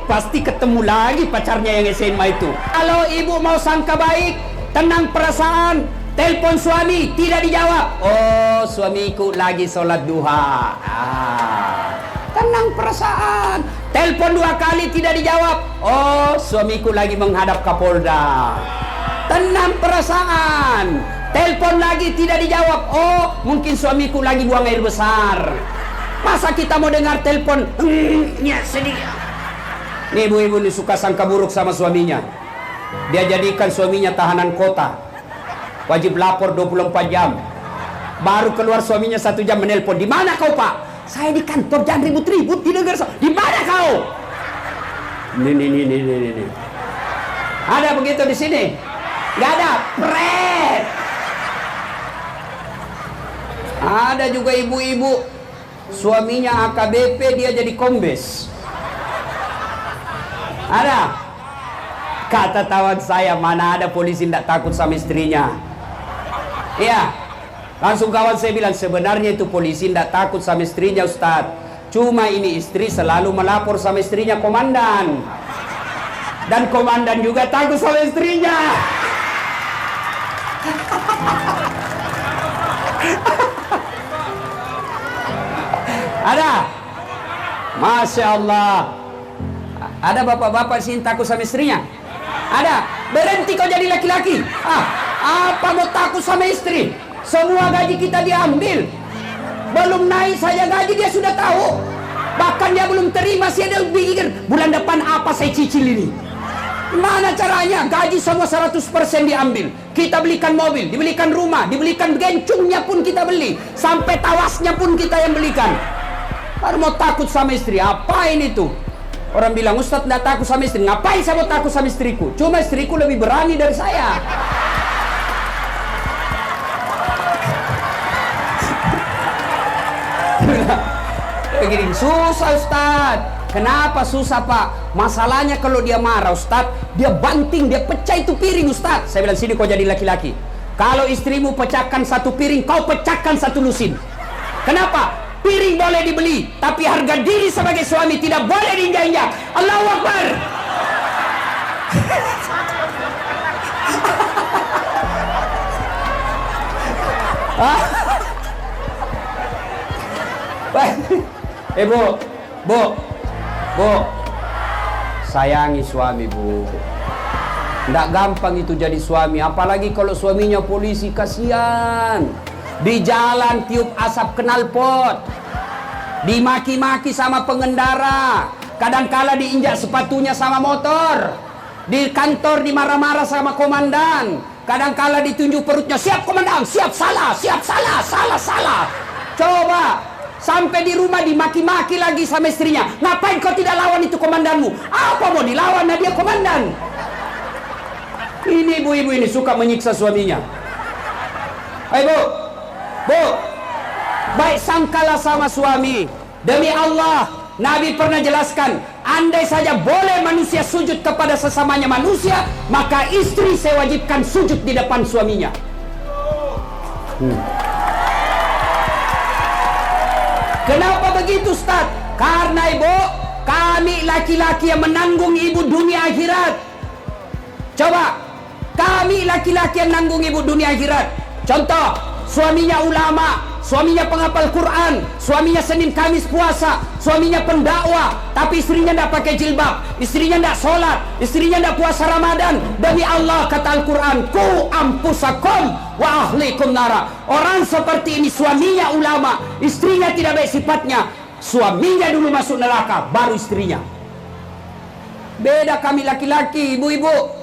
Pasti ketemu lagi pacarnya yang SMA itu. Kalau ibu mau sangka baik, tenang perasaan, telepon suami tidak dijawab. Oh, suamiku lagi sholat duha. Tenang perasaan. Telepon 2 kali tidak dijawab. Oh, suamiku lagi menghadap Kapolda. Tenang perasaan. Telepon lagi tidak dijawab. Oh, mungkin suamiku lagi buang air besar. Masa kita mau dengar telepon? Ya sedih. Nih ibu-ibu ini suka sangka buruk sama suaminya. Dia jadikan suaminya tahanan kota. Wajib lapor 24 jam. Baru keluar suaminya 1 jam menelpon. Di mana kau, Pak? Saya di kantor, jangan ribut-ribut di negara. Di mana kau? Nih. Ada begitu di sini? Gak ada. Pret. Ada juga ibu-ibu suaminya AKBP, dia jadi kombes. Ada. Kata tawan saya, mana ada polisi tidak takut sama istrinya. Iya. Langsung kawan saya bilang, sebenarnya itu polisi tidak takut sama istrinya, Ustadz. Cuma ini istri selalu melapor sama istrinya komandan. Dan komandan juga takut sama istrinya. Ada. Masya Allah. Ada bapak-bapak sini takut sama istrinya? Ada. Berhenti kau jadi laki-laki. Apa mau takut sama istri? Semua gaji kita diambil. Belum naik saja gaji dia sudah tahu. Bahkan dia belum terima sih, dia pikir bulan depan apa saya cicil ini. Mana caranya? Gaji semua 100% diambil. Kita belikan mobil, dibelikan rumah, dibelikan gencungnya pun kita beli. Sampai tawasnya pun kita yang belikan. Baru mau takut sama istri. Apa ini tuh? Orang bilang, Ustadz tidak takut sama istri. Ngapain saya mau takut sama istriku? Cuma istriku lebih berani dari saya. Begini, susah Ustadz. Kenapa susah Pak? Masalahnya kalau dia marah Ustadz, dia banting, dia pecah itu piring Ustadz. Saya bilang, sini kau jadi laki-laki. Kalau istrimu pecahkan 1 piring, kau pecahkan 1 lusin. Kenapa? Piring boleh dibeli, tapi harga diri sebagai suami tidak boleh diinjak-injak. Allahu Akbar. Bu, sayangi suami Bu. Tidak gampang itu jadi suami, apalagi kalau suaminya polisi, kasihan. Di jalan tiup asap knalpot, dimaki-maki sama pengendara, kadangkala diinjak sepatunya sama motor, di kantor dimarah-marah sama komandan, kadangkala ditunjuk perutnya, siap komandan, siap salah. Coba sampai di rumah dimaki-maki lagi sama istrinya. Ngapain kau tidak lawan itu komandanmu? Apa mau dilawan? Nah dia komandan. Ini ibu-ibu ini suka menyiksa suaminya. Ayo Bu, baik sangkalah sama suami. Demi Allah, Nabi pernah jelaskan, andai saja boleh manusia sujud kepada sesamanya manusia, maka istri saya wajibkan sujud di depan suaminya. Kenapa begitu Ustaz? Karena ibu, kami laki-laki yang menanggung ibu dunia akhirat. Coba, kami laki-laki yang menanggung ibu dunia akhirat. Contoh, suaminya ulama, suaminya penghafal Quran, suaminya Senin Kamis puasa, suaminya pendakwah, tapi istrinya tidak pakai jilbab, istrinya tidak sholat, istrinya tidak puasa Ramadan. Demi Allah, kata Al-Quran, ku ampusakum wa ahlikum nara. Orang seperti ini suaminya ulama, istrinya tidak baik sifatnya, suaminya dulu masuk neraka, baru istrinya. Beda kami laki-laki, ibu-ibu.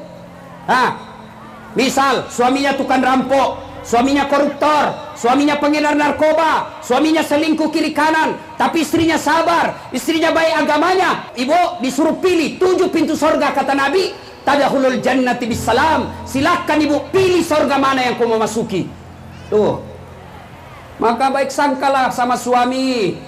Misal suaminya tukang rampok, suaminya koruptor, suaminya pengedar narkoba, suaminya selingkuh kiri kanan, tapi istrinya sabar, istrinya baik agamanya. Ibu disuruh pilih 7 pintu sorga, kata Nabi, tadkhulul jannati bisalam. Silakan ibu pilih sorga mana yang kau mau masuki. Tuh. Maka baik sangkalah sama suami.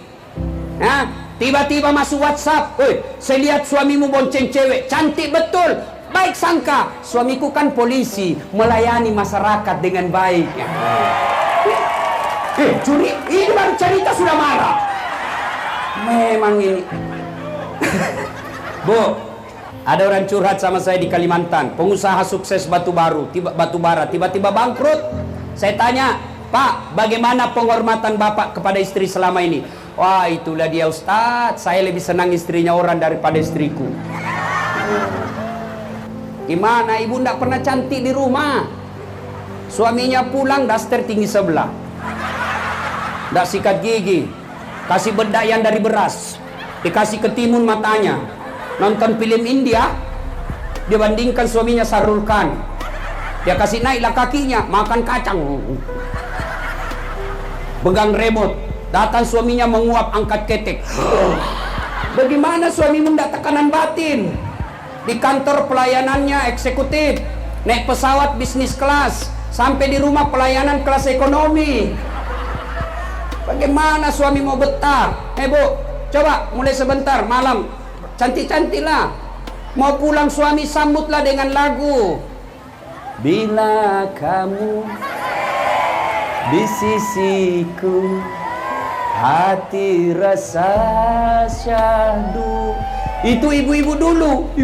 Tiba-tiba masuk WhatsApp, saya lihat suamimu bonceng cewek, cantik betul. Baik sangka, suamiku kan polisi, melayani masyarakat dengan baik. Curi, ini baru cerita sudah marah. Memang ini. Bu, ada orang curhat sama saya di Kalimantan, pengusaha sukses batu bara, tiba-tiba bangkrut. Saya tanya, Pak, bagaimana penghormatan Bapak kepada istri selama ini? Wah, itulah dia Ustadz, saya lebih senang istrinya orang daripada istriku. Gimana ibu ndak pernah cantik di rumah? Suaminya pulang daster tinggi sebelah, ndak sikat gigi, kasih bedak yang dari beras, dikasih ketimun matanya, nonton film India, dibandingkan suaminya Sahrul Khan, dia kasih naiklah kakinya, makan kacang, pegang remote, datang suaminya menguap angkat ketek. Bagaimana suamimu ndak tekanan batin? Di kantor pelayanannya eksekutif, naik pesawat bisnis kelas, sampai di rumah pelayanan kelas ekonomi. Bagaimana suami mau betah? Bu, coba mulai sebentar malam, cantik-cantiklah. Mau pulang suami sambutlah dengan lagu Bila Kamu di Sisiku, hati rasa syahdu. Itu ibu-ibu dulu.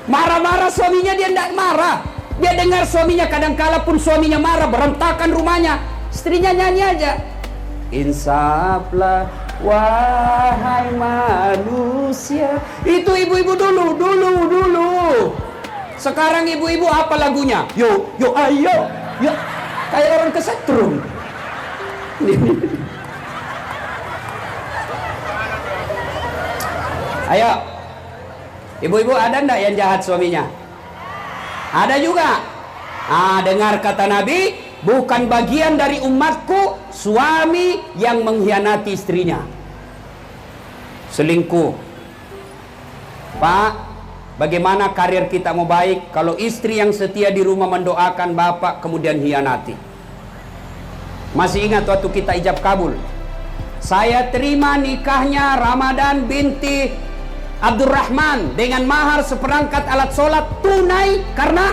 Marah-marah suaminya dia tidak marah. Dia dengar suaminya, kadang-kala pun suaminya marah, berantakan rumahnya, istrinya nyanyi aja. Insaflah wahai manusia. Itu ibu-ibu dulu. Sekarang ibu-ibu apa lagunya? Yo ayo. Ya, kayak orang kesetrum. Ayo, ibu-ibu ada ndak yang jahat suaminya? Ada juga. Dengar kata Nabi, bukan bagian dari umatku suami yang mengkhianati istrinya, selingkuh. Pak, bagaimana karir kita mau baik kalau istri yang setia di rumah mendoakan bapak kemudian hianati? Masih ingat waktu kita ijab kabul, saya terima nikahnya Ramadan binti Abdurrahman dengan mahar seperangkat alat sholat tunai karena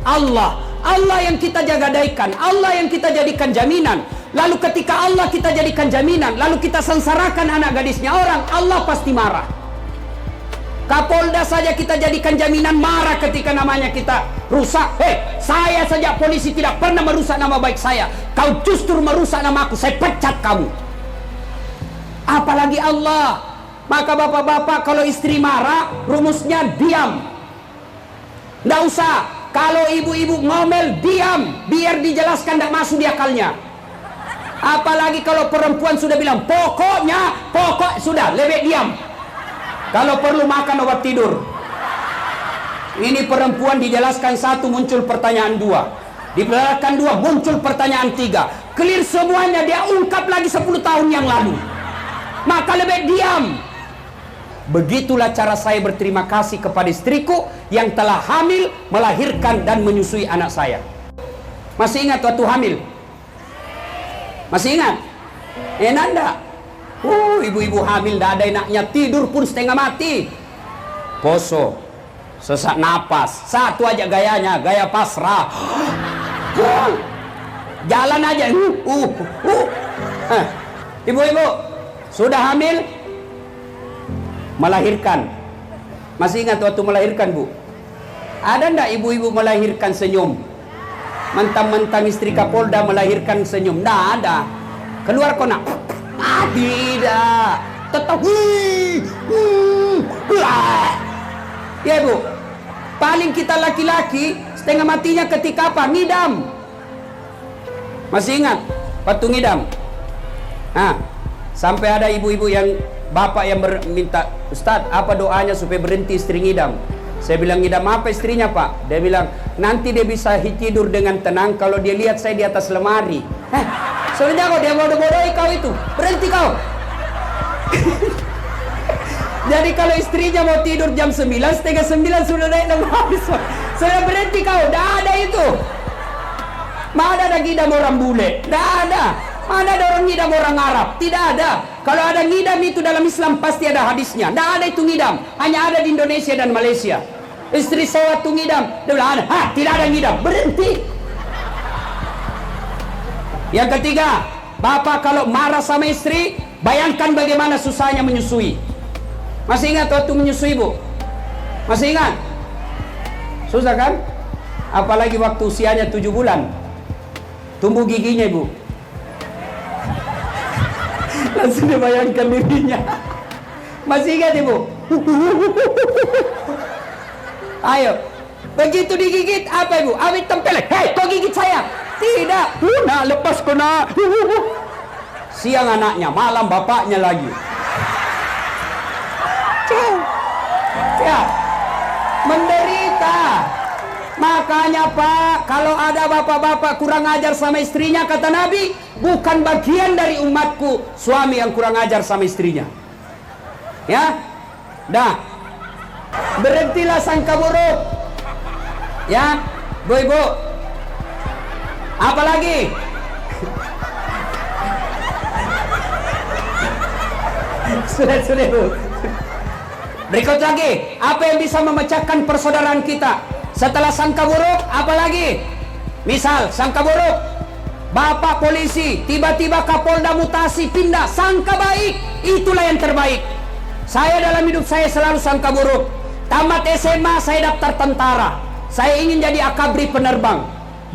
Allah yang kita jagadaikan, Allah yang kita jadikan jaminan. Lalu ketika Allah kita jadikan jaminan, lalu kita sengsarakan anak gadisnya orang, Allah pasti marah. Kapolda saja kita jadikan jaminan, marah ketika namanya kita rusak. Saya saja polisi tidak pernah merusak nama baik saya, kau justru merusak nama aku, saya pecat kamu. Apalagi Allah. Maka bapak-bapak kalau istri marah, rumusnya diam. Nggak usah. Kalau ibu-ibu ngomel, diam, biar dijelaskan, nggak masuk di akalnya. Apalagi kalau perempuan sudah bilang pokok, sudah, lebih diam. Kalau perlu makan obat tidur. Ini perempuan dijelaskan satu, muncul pertanyaan dua, dijelaskan dua, muncul pertanyaan tiga, clear semuanya, dia ungkap lagi 10 tahun yang lalu. Maka lebih diam. Begitulah cara saya berterima kasih kepada istriku yang telah hamil, melahirkan dan menyusui anak saya. Masih ingat waktu hamil? Masih ingat? Enanda. Ibu-ibu hamil tidak ada enaknya, tidur pun setengah mati. Poso, sesak napas, satu aja gayanya, gaya pasrah. Jalan aja. Ibu-ibu sudah hamil, melahirkan. Masih ingat waktu melahirkan, Bu? Ada ndak ibu-ibu melahirkan senyum? Mentang-mentang istri Kapolda melahirkan senyum? Ndak ada. Keluar kona. Tidak. Tetap. Ya, Bu. Paling kita laki-laki setengah matinya ketika apa? Ngidam. Masih ingat waktu ngidam? Sampai ada ibu-ibu yang bapak yang minta, Ustadz, apa doanya supaya berhenti istri ngidam? Saya bilang, ngidam apa istrinya, Pak? Dia bilang, nanti dia bisa tidur dengan tenang kalau dia lihat saya di atas lemari. Sebenarnya kok dia bodoh-bodohi kau itu. Berhenti kau. Jadi kalau istrinya mau tidur jam 9, setengah 9 sudah naik lemari. Sudah berhenti kau. Tidak ada itu. Mana ada ngidam orang bule? Tidak ada. Mana ada orang ngidam orang Arab? Tidak ada. Kalau ada ngidam itu dalam Islam pasti ada hadisnya. Tidak ada itu ngidam. Hanya ada di Indonesia dan Malaysia. Istri saya waktu ngidam, dia bilang, tidak ada ngidam. Berhenti. Yang ketiga, bapak kalau marah sama istri, bayangkan bagaimana susahnya menyusui. Masih ingat waktu menyusui, Bu? Masih ingat? Susah kan? Apalagi waktu usianya 7 bulan. Tumbuh giginya, Ibu. Langsung dibayangkan dirinya. Masih ingat, Ibu? Ayo. Begitu digigit, apa ibu? Amit tempeleng. Hei, kau gigit saya? Tidak. Nak, lepas kau nak. Siang anaknya, malam bapaknya lagi. Ya, menderita. Makanya Pak, kalau ada bapak-bapak kurang ajar sama istrinya, kata Nabi, bukan bagian dari umatku suami yang kurang ajar sama istrinya. Ya, dah, berhentilah sangka buruk. Ya, bu-ibu. Apalagi? Sudah bu. Berikut lagi, apa yang bisa memecahkan persaudaraan kita? Setelah sangka buruk, apa lagi? Misal, sangka buruk, bapak polisi, tiba-tiba Kapolda mutasi, pindah, sangka baik, itulah yang terbaik. Saya dalam hidup saya selalu sangka buruk. Tamat SMA, saya daftar tentara. Saya ingin jadi akabri penerbang.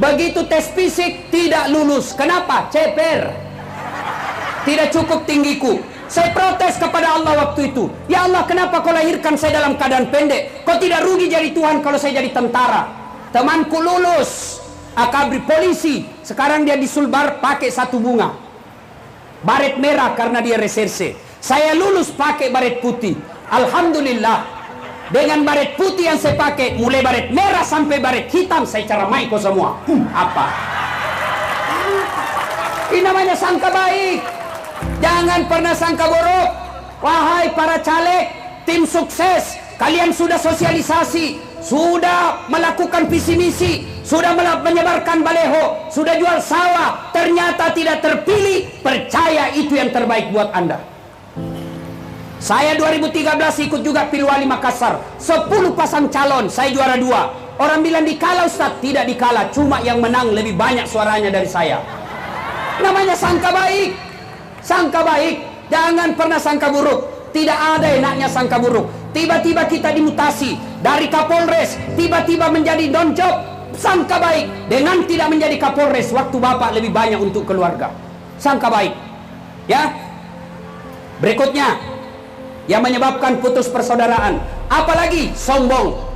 Begitu tes fisik, tidak lulus. Kenapa? Ceper. Tidak cukup tinggiku. Saya protes kepada Allah waktu itu. Ya Allah, kenapa kau lahirkan saya dalam keadaan pendek? Kau tidak rugi jadi Tuhan kalau saya jadi tentara. Temanku lulus akabri polisi, sekarang dia disulbar pakai satu bunga, baret merah karena dia reserse. Saya lulus pakai baret putih. Alhamdulillah, dengan baret putih yang saya pakai, mulai baret merah sampai baret hitam, saya caramai kau semua. Apa? Ini namanya sangka baik. Jangan pernah sangka buruk. Wahai para caleg, tim sukses, kalian sudah sosialisasi, sudah melakukan visi misi, sudah menyebarkan baleho, sudah jual sawah, ternyata tidak terpilih. Percaya itu yang terbaik buat Anda. Saya 2013 ikut juga Pilwali Makassar, 10 pasang calon, saya juara 2. Orang bilang dikalah Ustaz, tidak dikalah, cuma yang menang lebih banyak suaranya dari saya. Namanya sangka baik. Sangka baik, jangan pernah sangka buruk. Tidak ada enaknya sangka buruk. Tiba-tiba kita dimutasi dari Kapolres, tiba-tiba menjadi non job. Sangka baik, dengan tidak menjadi Kapolres, waktu bapak lebih banyak untuk keluarga. Sangka baik. Ya. Berikutnya, yang menyebabkan putus persaudaraan, apalagi sombong.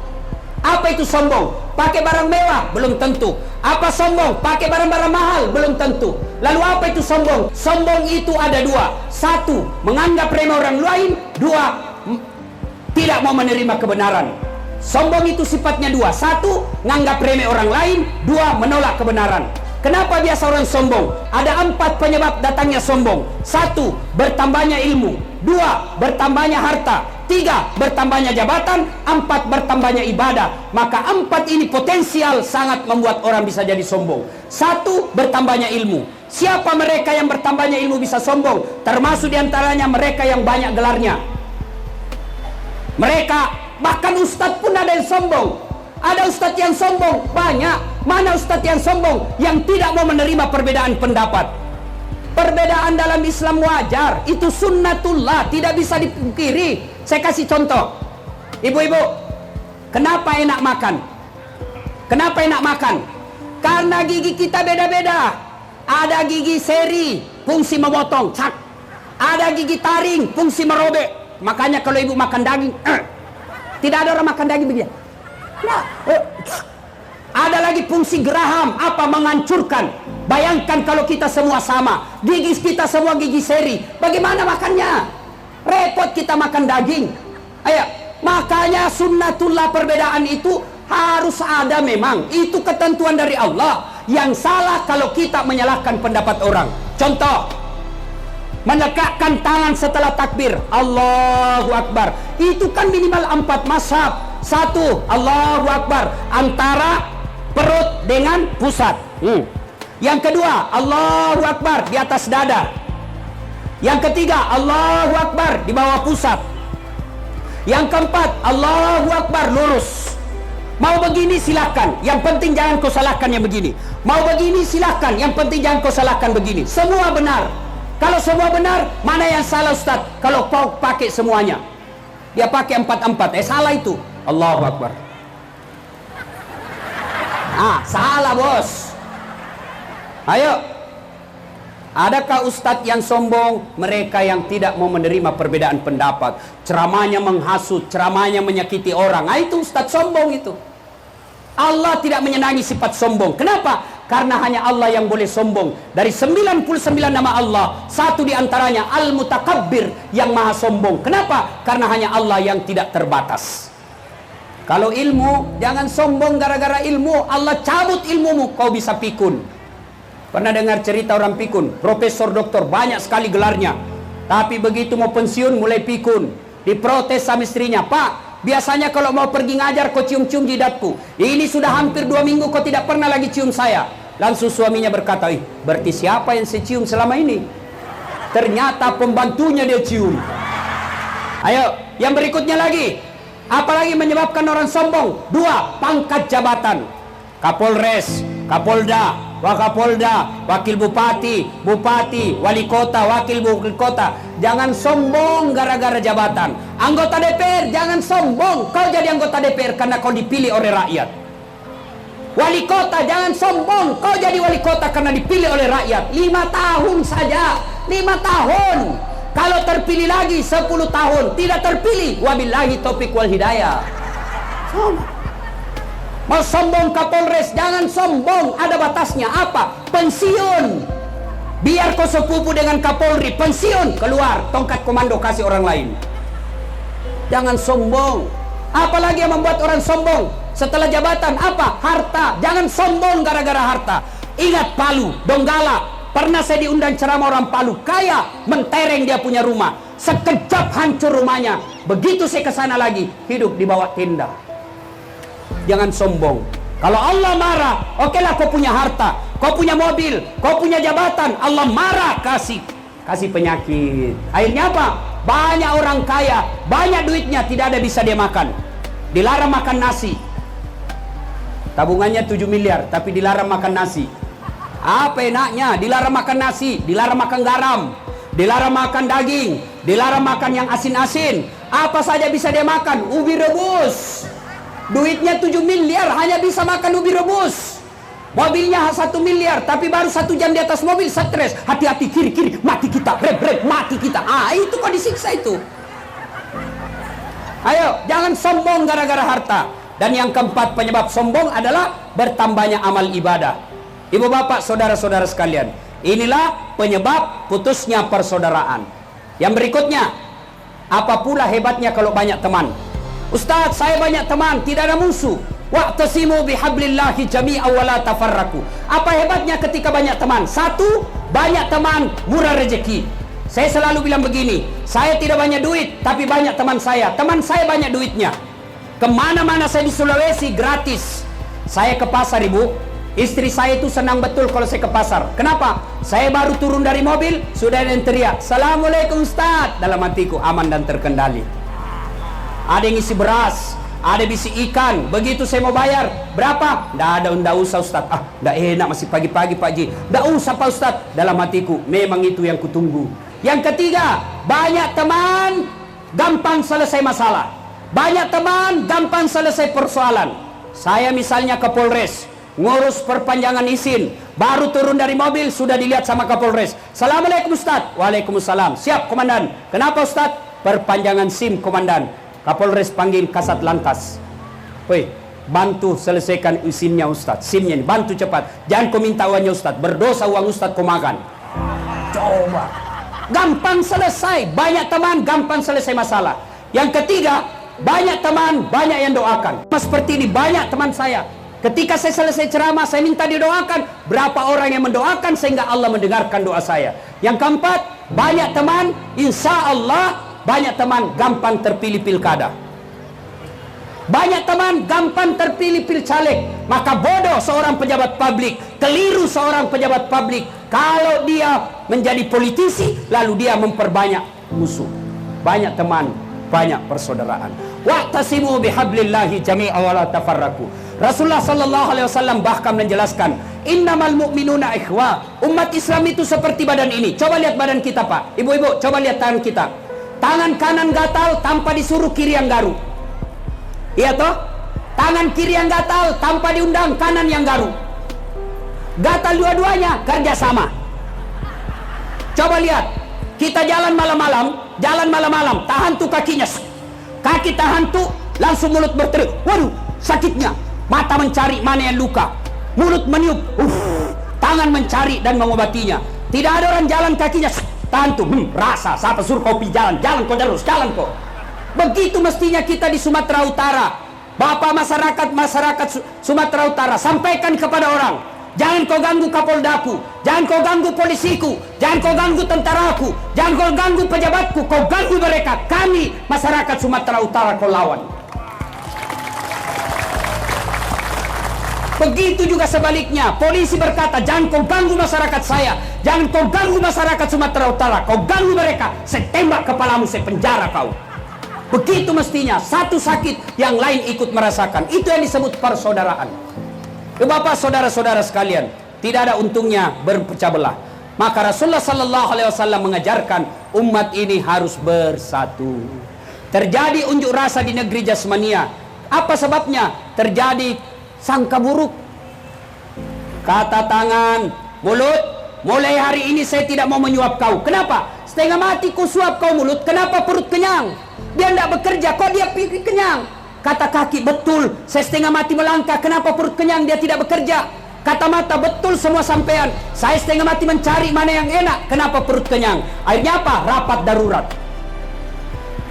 Apa itu sombong? Pakai barang mewah? Belum tentu. Apa sombong? Pakai barang-barang mahal? Belum tentu. Lalu apa itu sombong? Sombong itu ada dua. Satu, menganggap remeh orang lain. Dua, tidak mau menerima kebenaran. Sombong itu sifatnya dua. Satu, menganggap remeh orang lain. Dua, menolak kebenaran. Kenapa biasa orang sombong? Ada 4 penyebab datangnya sombong. 1, bertambahnya ilmu. 2, bertambahnya harta. 3, bertambahnya jabatan. 4, bertambahnya ibadah. Maka 4 ini potensial sangat membuat orang bisa jadi sombong. 1, bertambahnya ilmu. Siapa mereka yang bertambahnya ilmu bisa sombong? Termasuk diantaranya mereka yang banyak gelarnya. Mereka, bahkan ustadz pun ada yang sombong. Ada ustadz yang sombong, banyak. Mana ustadz yang sombong? Yang tidak mau menerima perbedaan pendapat. Perbedaan dalam Islam wajar, itu sunnatullah, tidak bisa dipungkiri. Saya kasih contoh. Ibu-ibu, kenapa enak makan? Kenapa enak makan? Karena gigi kita beda-beda. Ada gigi seri, fungsi memotong, cak. Ada gigi taring, fungsi merobek. Makanya kalau ibu makan daging, tidak ada orang makan daging begini. Nah, ada lagi fungsi geraham, apa? Menghancurkan. Bayangkan kalau kita semua sama, gigi kita semua gigi seri, bagaimana makannya? Repot kita makan daging. Ayo, makanya sunnatullah, perbedaan itu harus ada memang. Itu ketentuan dari Allah. Yang salah kalau kita menyalahkan pendapat orang. Contoh, melekatkan tangan setelah takbir, Allahu Akbar. Itu kan minimal 4 mazhab. 1, Allahu Akbar, antara perut dengan pusat. Yang kedua, Allahu Akbar di atas dada. Yang ketiga, Allahu Akbar di bawah pusat. Yang keempat, Allahu Akbar lurus. Mau begini silakan, yang penting jangan kau salahkan yang begini. Mau begini silakan, yang penting jangan kau salahkan begini. Semua benar. Kalau semua benar, mana yang salah Ustaz? Kalau kau pakai semuanya. Dia pakai 4-4, salah itu. Allahu Akbar. Salah bos. Ayo. Adakah ustadz yang sombong? Mereka yang tidak mau menerima perbedaan pendapat. Ceramahnya menghasut, ceramahnya menyakiti orang. Nah, itu ustadz sombong itu. Allah tidak menyenangi sifat sombong. Kenapa? Karena hanya Allah yang boleh sombong. Dari 99 nama Allah, satu di antaranya Al-Mutakabbir, yang maha sombong. Kenapa? Karena hanya Allah yang tidak terbatas. Kalau ilmu, jangan sombong gara-gara ilmu. Allah cabut ilmumu, kau bisa pikun. Pernah dengar cerita orang pikun? Profesor, doktor, banyak sekali gelarnya. Tapi begitu mau pensiun, mulai pikun. Diprotes sama istrinya, Pak, biasanya kalau mau pergi ngajar kau cium-cium jidatku. Ini sudah hampir 2 minggu kau tidak pernah lagi cium saya. Langsung suaminya berkata, berarti siapa yang saya cium selama ini? Ternyata pembantunya dia cium. Ayo, yang berikutnya lagi. Apalagi menyebabkan orang sombong? 2, pangkat jabatan. Kapolres, Kapolda, Wakapolda, Wakil Bupati, Bupati, Wali Kota, Wakil Kota. Jangan sombong gara-gara jabatan. Anggota DPR, jangan sombong. Kau jadi anggota DPR karena kau dipilih oleh rakyat. Wali Kota, jangan sombong. Kau jadi wali kota karena dipilih oleh rakyat. 5 tahun saja, 5 tahun. Kalau terpilih lagi 10 tahun. Tidak terpilih, wabillahi taufiq wal hidayah. Mau sombong Kapolres, jangan sombong. Ada batasnya. Apa? Pensiun. Biar kau sepupu dengan Kapolri, pensiun, keluar, tongkat komando kasih orang lain. Jangan sombong. Apalagi yang membuat orang sombong setelah jabatan? Apa? Harta. Jangan sombong gara-gara harta. Ingat Palu, Donggala. Pernah saya diundang ceramah orang Palu, kaya, mentereng dia punya rumah. Sekejap hancur rumahnya. Begitu saya ke sana lagi, hidup di bawah tenda. Jangan sombong. Kalau Allah marah, okelah kau punya harta, kau punya mobil, kau punya jabatan, Allah marah, kasih penyakit. Akhirnya apa? Banyak orang kaya, banyak duitnya, tidak ada bisa dia makan. Dilarang makan nasi. Tabungannya 7 miliar, tapi dilarang makan nasi. Apa enaknya? Dilarang makan nasi, dilarang makan garam, dilarang makan daging, dilarang makan yang asin-asin. Apa saja bisa dia makan? Ubi rebus. Duitnya 7 miliar, hanya bisa makan ubi rebus. Mobilnya 1 miliar, tapi baru 1 jam di atas mobil, stres. Hati-hati, kiri-kiri, mati kita, rep-rep, mati kita. Itu kok disiksa itu. Ayo, jangan sombong gara-gara harta. Dan yang keempat penyebab sombong adalah bertambahnya amal ibadah. Ibu bapak, saudara-saudara sekalian, inilah penyebab putusnya persaudaraan. Yang berikutnya, apa pula hebatnya kalau banyak teman? Ustaz, saya banyak teman, tidak ada musuh. Wa'tasimu bihablillahi jami'an wa la tafarraqu. Apa hebatnya ketika banyak teman? 1, banyak teman, murah rezeki. Saya selalu bilang begini, saya tidak banyak duit, tapi banyak teman saya. Teman saya banyak duitnya. Kemana-mana saya di Sulawesi, gratis. Saya ke pasar, ibu. Istri saya itu senang betul kalau saya ke pasar. Kenapa? Saya baru turun dari mobil, sudah ada yang teriak, Assalamualaikum Ustaz. Dalam hatiku, aman dan terkendali. Ada yang isi beras, ada bisi ikan. Begitu saya mau bayar, berapa? Nggak usah Ustaz. Nggak enak, masih pagi-pagi Pak Ji. Nggak usah Pak Ustaz. Dalam hatiku, memang itu yang kutunggu. Yang ketiga, banyak teman, gampang selesai masalah. Banyak teman, gampang selesai persoalan. Saya misalnya ke Polres, ngurus perpanjangan izin, baru turun dari mobil, sudah dilihat sama Kapolres. Assalamualaikum Ustaz. Waalaikumsalam. Siap Komandan. Kenapa Ustaz? Perpanjangan SIM Komandan. Kapolres panggil Kasat Lantas. Woi, bantu selesaikan izinnya Ustaz, SIM-nya ini, bantu cepat. Jangan kau minta uangnya Ustaz, berdosa uang Ustaz kau makan. Coba. Gampang selesai. Banyak teman, gampang selesai masalah. Yang ketiga, banyak teman, banyak yang doakan. Seperti ini, banyak teman saya. Ketika saya selesai ceramah, saya minta didoakan. Berapa orang yang mendoakan sehingga Allah mendengarkan doa saya. Yang keempat, banyak teman, insya Allah. Banyak teman gampang terpilih pilkada. Banyak teman gampang terpilih pilcaleg. Maka bodoh seorang pejabat publik, keliru seorang pejabat publik kalau dia menjadi politisi lalu dia memperbanyak musuh. Banyak teman, banyak persaudaraan. Wa'tasimu bihablillahi jami'an wa la tafarraqu. Rasulullah sallallahu alaihi wasallam bahkan menjelaskan, innamal mu'minuna ikhwah. Umat Islam itu seperti badan ini. Coba lihat badan kita, Pak. Ibu-ibu, coba lihat tangan kita. Tangan kanan gatal tanpa disuruh kiri yang garuk. Iya toh? Tangan kiri yang gatal tanpa diundang kanan yang garuk. Gatal dua-duanya kerja sama. Coba lihat, kita jalan malam-malam, tahan tuh kakinya, kaki tahan tuh, langsung mulut berteriak, waduh sakitnya, mata mencari mana yang luka, mulut meniup, tangan mencari dan mengobatinya. Tidak ada orang jalan kakinya, tahan tuh, rasa, siapa suruh kopi jalan kau terus, jalan kau. Begitu mestinya kita di Sumatera Utara. Bapak masyarakat Sumatera Utara, sampaikan kepada orang, jangan kau ganggu Kapoldaku, jangan kau ganggu polisiku, jangan kau ganggu tentaraku, jangan kau ganggu pejabatku, kau ganggu mereka. Kami masyarakat Sumatera Utara kau lawan. Begitu juga sebaliknya, polisi berkata, jangan kau ganggu masyarakat saya, jangan kau ganggu masyarakat Sumatera Utara, kau ganggu mereka, saya tembak kepalamu, saya penjara kau. Begitu mestinya, satu sakit, yang lain ikut merasakan. Itu yang disebut persaudaraan. Bapak saudara-saudara sekalian, tidak ada untungnya berpecah belah. Maka Rasulullah sallallahu alaihi wasallam mengajarkan umat ini harus bersatu. Terjadi unjuk rasa di negeri Jasmania. Apa sebabnya? Terjadi sangka buruk. Kata tangan, mulut, mulai hari ini saya tidak mau menyuap kau. Kenapa? Setengah mati ku suap kau mulut. Kenapa perut kenyang? Dia tidak bekerja, kok dia pikir kenyang? Kata kaki, betul, saya setengah mati melangkah, kenapa perut kenyang, dia tidak bekerja? Kata mata, betul semua sampean, saya setengah mati mencari mana yang enak, kenapa perut kenyang? Akhirnya apa? Rapat darurat.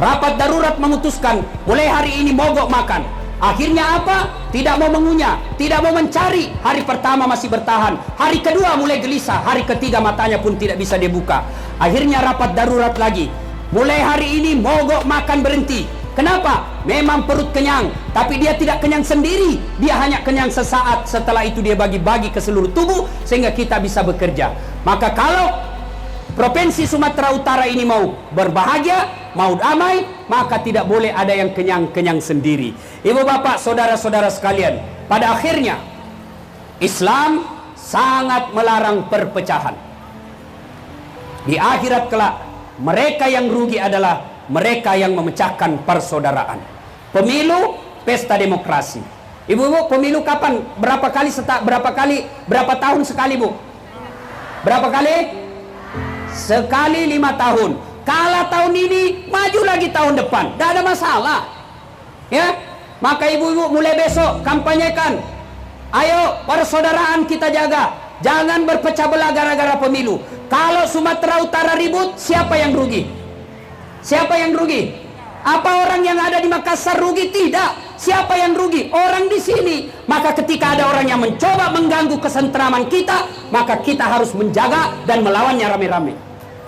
Rapat darurat memutuskan, mulai hari ini mogok makan. Akhirnya apa? Tidak mau mengunyah, tidak mau mencari. Hari pertama masih bertahan, hari kedua mulai gelisah, hari ketiga matanya pun tidak bisa dibuka. Akhirnya rapat darurat lagi. Mulai hari ini mogok makan berhenti. Kenapa? Memang perut kenyang, tapi dia tidak kenyang sendiri. Dia hanya kenyang sesaat, setelah itu dia bagi-bagi ke seluruh tubuh sehingga kita bisa bekerja. Maka kalau Provinsi Sumatera Utara ini mau berbahagia, mau damai, maka tidak boleh ada yang kenyang-kenyang sendiri. Ibu bapak, saudara-saudara sekalian, pada akhirnya Islam sangat melarang perpecahan. Di akhirat kelak, mereka yang rugi adalah mereka yang memecahkan persaudaraan. Pemilu, pesta demokrasi. Ibu-ibu, pemilu kapan? Berapa tahun sekali, Bu? Berapa kali? Sekali 5 tahun. Kalah tahun ini, maju lagi tahun depan. Tidak ada masalah. Ya, maka ibu-ibu mulai besok kampanyekan. Ayo, persaudaraan kita jaga. Jangan berpecah belah gara-gara pemilu. Kalau Sumatera Utara ribut, siapa yang rugi? Siapa yang rugi? Apa orang yang ada di Makassar rugi? Tidak. Siapa yang rugi? Orang di sini. Maka ketika ada orang yang mencoba mengganggu kesentraman kita, maka kita harus menjaga dan melawannya rame-rame.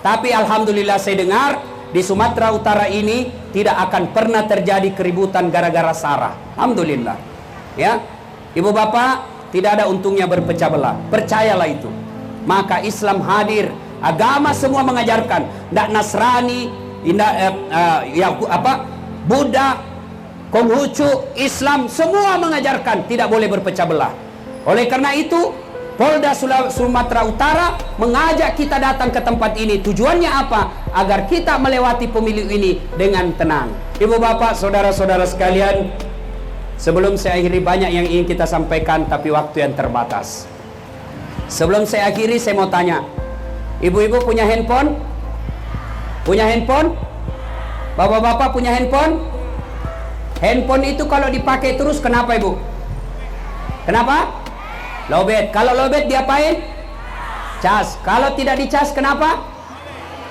Tapi alhamdulillah saya dengar di Sumatera Utara ini tidak akan pernah terjadi keributan gara-gara sara. Alhamdulillah. Ya, ibu bapak, tidak ada untungnya berpecah belah. Percayalah itu. Maka Islam hadir. Agama semua mengajarkan. Tidak Nasrani, Buddha, Konghucu, Islam semua mengajarkan tidak boleh berpecah belah. Oleh karena itu Polda Sumatera Utara mengajak kita datang ke tempat ini. Tujuannya apa? Agar kita melewati pemilu ini dengan tenang. Ibu bapak, saudara-saudara sekalian, sebelum saya akhiri, banyak yang ingin kita sampaikan tapi waktu yang terbatas. Sebelum saya akhiri, saya mau tanya, ibu-ibu punya handphone? Punya handphone? Bapak-bapak punya handphone? Handphone itu kalau dipakai terus kenapa, ibu? Kenapa? Lowbat. Kalau lowbat diapain? Cas. Kalau tidak dicas kenapa?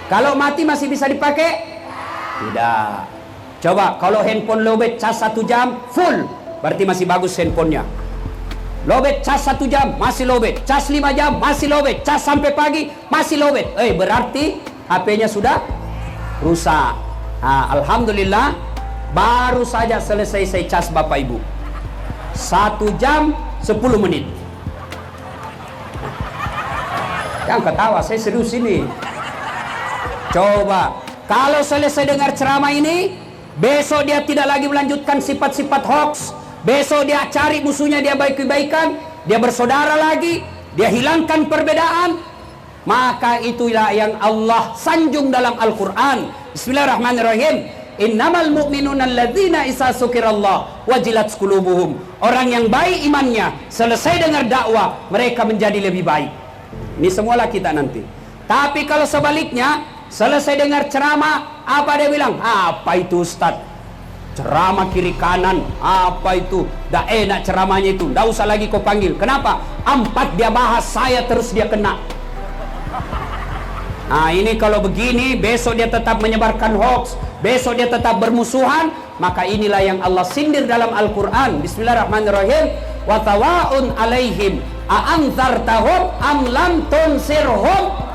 Kalau mati masih bisa dipakai? Tidak. Coba kalau handphone lowbat cas 1 jam full, berarti masih bagus handphonenya. Lowbat cas 1 jam masih lowbat, cas 5 jam masih lowbat, cas sampai pagi masih lowbat. Berarti HP-nya sudah rusak. Alhamdulillah, baru saja selesai saya cas bapak ibu, 1 jam 10 menit. Jangan ketawa, saya serius ini. Coba kalau selesai dengar ceramah ini, besok dia tidak lagi melanjutkan sifat-sifat hoax. Besok dia cari musuhnya, dia baik-baikan, dia bersaudara lagi, dia hilangkan perbedaan. Maka itulah yang Allah sanjung dalam Al-Quran. Bismillahirrahmanirrahim. Innamal mu'minuna alladzina isa sukirallah wajilat qulubuhum. Orang yang baik imannya, selesai dengar dakwah, mereka menjadi lebih baik. Ini semualah kita nanti. Tapi kalau sebaliknya, selesai dengar ceramah, apa dia bilang? Apa itu Ustaz? Ceramah kiri kanan, apa itu? Dah enak ceramahnya itu, dah usah lagi kau panggil. Kenapa? 4 dia bahas, saya terus dia kena. Nah ini kalau begini, besok dia tetap menyebarkan hoax, besok dia tetap bermusuhan. Maka inilah yang Allah sindir dalam Al-Quran. Bismillahirrahmanirrahim. Wa tawa'un alaihim a'anzartahum am lam tunsirhum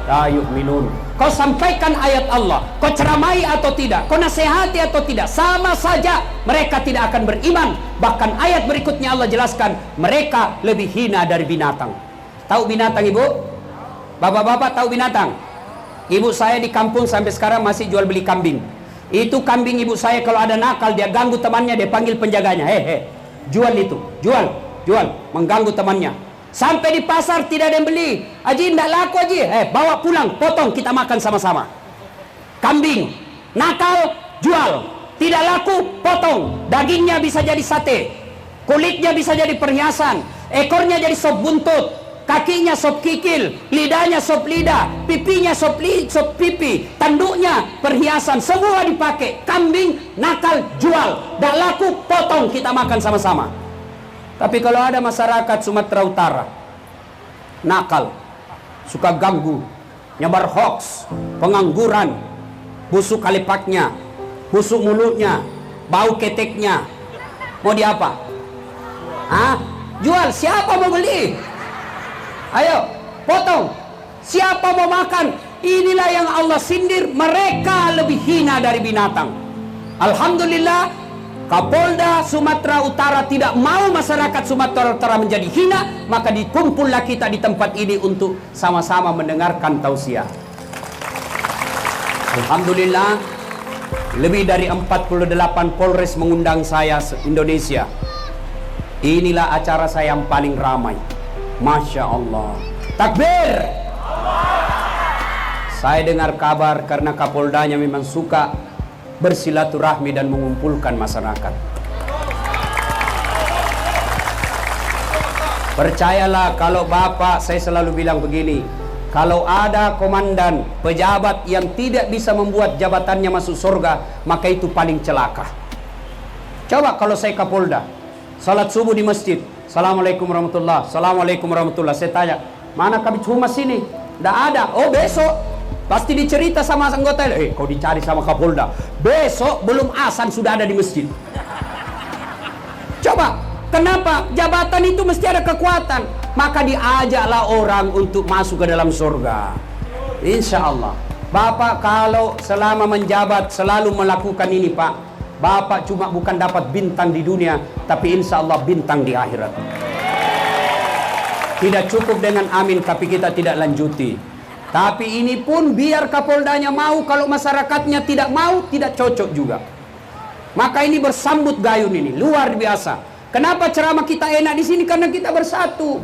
la yu'minun. Kau sampaikan ayat Allah, kau ceramai atau tidak, kau nasihati atau tidak, sama saja mereka tidak akan beriman. Bahkan ayat berikutnya Allah jelaskan, mereka lebih hina dari binatang. Tahu binatang ibu? Bapak-bapak tahu binatang? Ibu saya di kampung sampai sekarang masih jual beli kambing. Itu kambing ibu saya kalau ada nakal, dia ganggu temannya, dia panggil penjaganya, hehe, jual itu, jual, mengganggu temannya. Sampai di pasar tidak ada yang beli. Haji tidak laku haji, bawa pulang, potong, kita makan sama-sama. Kambing nakal, jual. Tidak laku, potong. Dagingnya bisa jadi sate, kulitnya bisa jadi perhiasan, ekornya jadi sop buntut, kakinya sop kikil, lidahnya sop lidah, pipinya sop pipi, tanduknya perhiasan, semua dipakai. Kambing nakal, jual. Tidak laku, potong, kita makan sama-sama. Tapi kalau ada masyarakat Sumatera Utara nakal, suka ganggu, nyebar hoax, pengangguran, busuk kalipaknya, busuk mulutnya, bau keteknya, mau diapa? Jual, siapa mau beli? Ayo, potong. Siapa mau makan? Inilah yang Allah sindir, mereka lebih hina dari binatang. Alhamdulillah, Kapolda Sumatera Utara tidak mau masyarakat Sumatera Utara menjadi hina, maka dikumpullah kita di tempat ini untuk sama-sama mendengarkan tausiah. Alhamdulillah, lebih dari 48 Polres mengundang saya se-Indonesia. Inilah acara saya yang paling ramai. Masya Allah. Takbir. Saya dengar kabar karena Kapoldanya memang suka bersilaturahmi dan mengumpulkan masyarakat. Percayalah, kalau Bapak, saya selalu bilang begini, kalau ada komandan, pejabat yang tidak bisa membuat jabatannya masuk surga, maka itu paling celaka. Coba kalau saya Kapolda, salat subuh di masjid, Assalamualaikum warahmatullah, Assalamualaikum warahmatullah, saya tanya, mana Kabid Humas ini? Tidak ada. Oh, besok pasti dicerita sama anggota, kau dicari sama Kapolda. Besok belum azan sudah ada di masjid. Coba, kenapa? Jabatan itu mesti ada kekuatan. Maka diajaklah orang untuk masuk ke dalam surga. Insya Allah. Bapak kalau selama menjabat selalu melakukan ini Pak, Bapak cuma bukan dapat bintang di dunia, tapi insya Allah bintang di akhirat. Tidak cukup dengan amin, tapi kita tidak lanjuti. Tapi ini pun biar Kapoldanya mau, kalau masyarakatnya tidak mau, tidak cocok juga. Maka ini bersambut gayun ini, luar biasa. Kenapa ceramah kita enak di sini? Karena kita bersatu.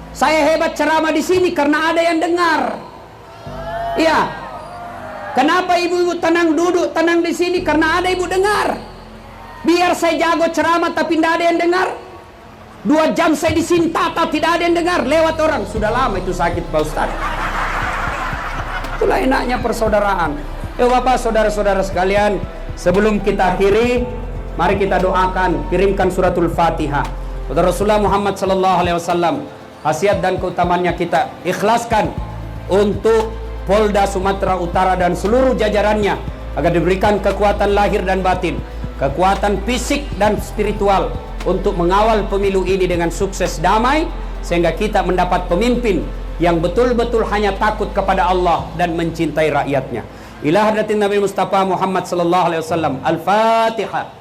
Saya hebat ceramah di sini karena ada yang dengar. Iya. Kenapa ibu-ibu tenang duduk, tenang di sini? Karena ada ibu dengar. Biar saya jago ceramah tapi tidak ada yang dengar. 2 jam saya di sini tata, tidak ada yang dengar. Lewat orang, sudah lama itu sakit Pak Ustaz. Itulah enaknya persaudaraan. Bapak, saudara-saudara sekalian, sebelum kita akhiri, mari kita doakan, kirimkan suratul Fatihah kepada Rasulullah Muhammad sallallahu alaihi wasallam. Khasiat dan keutamanya kita ikhlaskan untuk Polda Sumatera Utara dan seluruh jajarannya agar diberikan kekuatan lahir dan batin, kekuatan fisik dan spiritual untuk mengawal pemilu ini dengan sukses damai, sehingga kita mendapat pemimpin yang betul-betul hanya takut kepada Allah dan mencintai rakyatnya. Ila hadratin Nabi Mustafa Muhammad sallallahu alaihi wasallam. Al-Fatihah.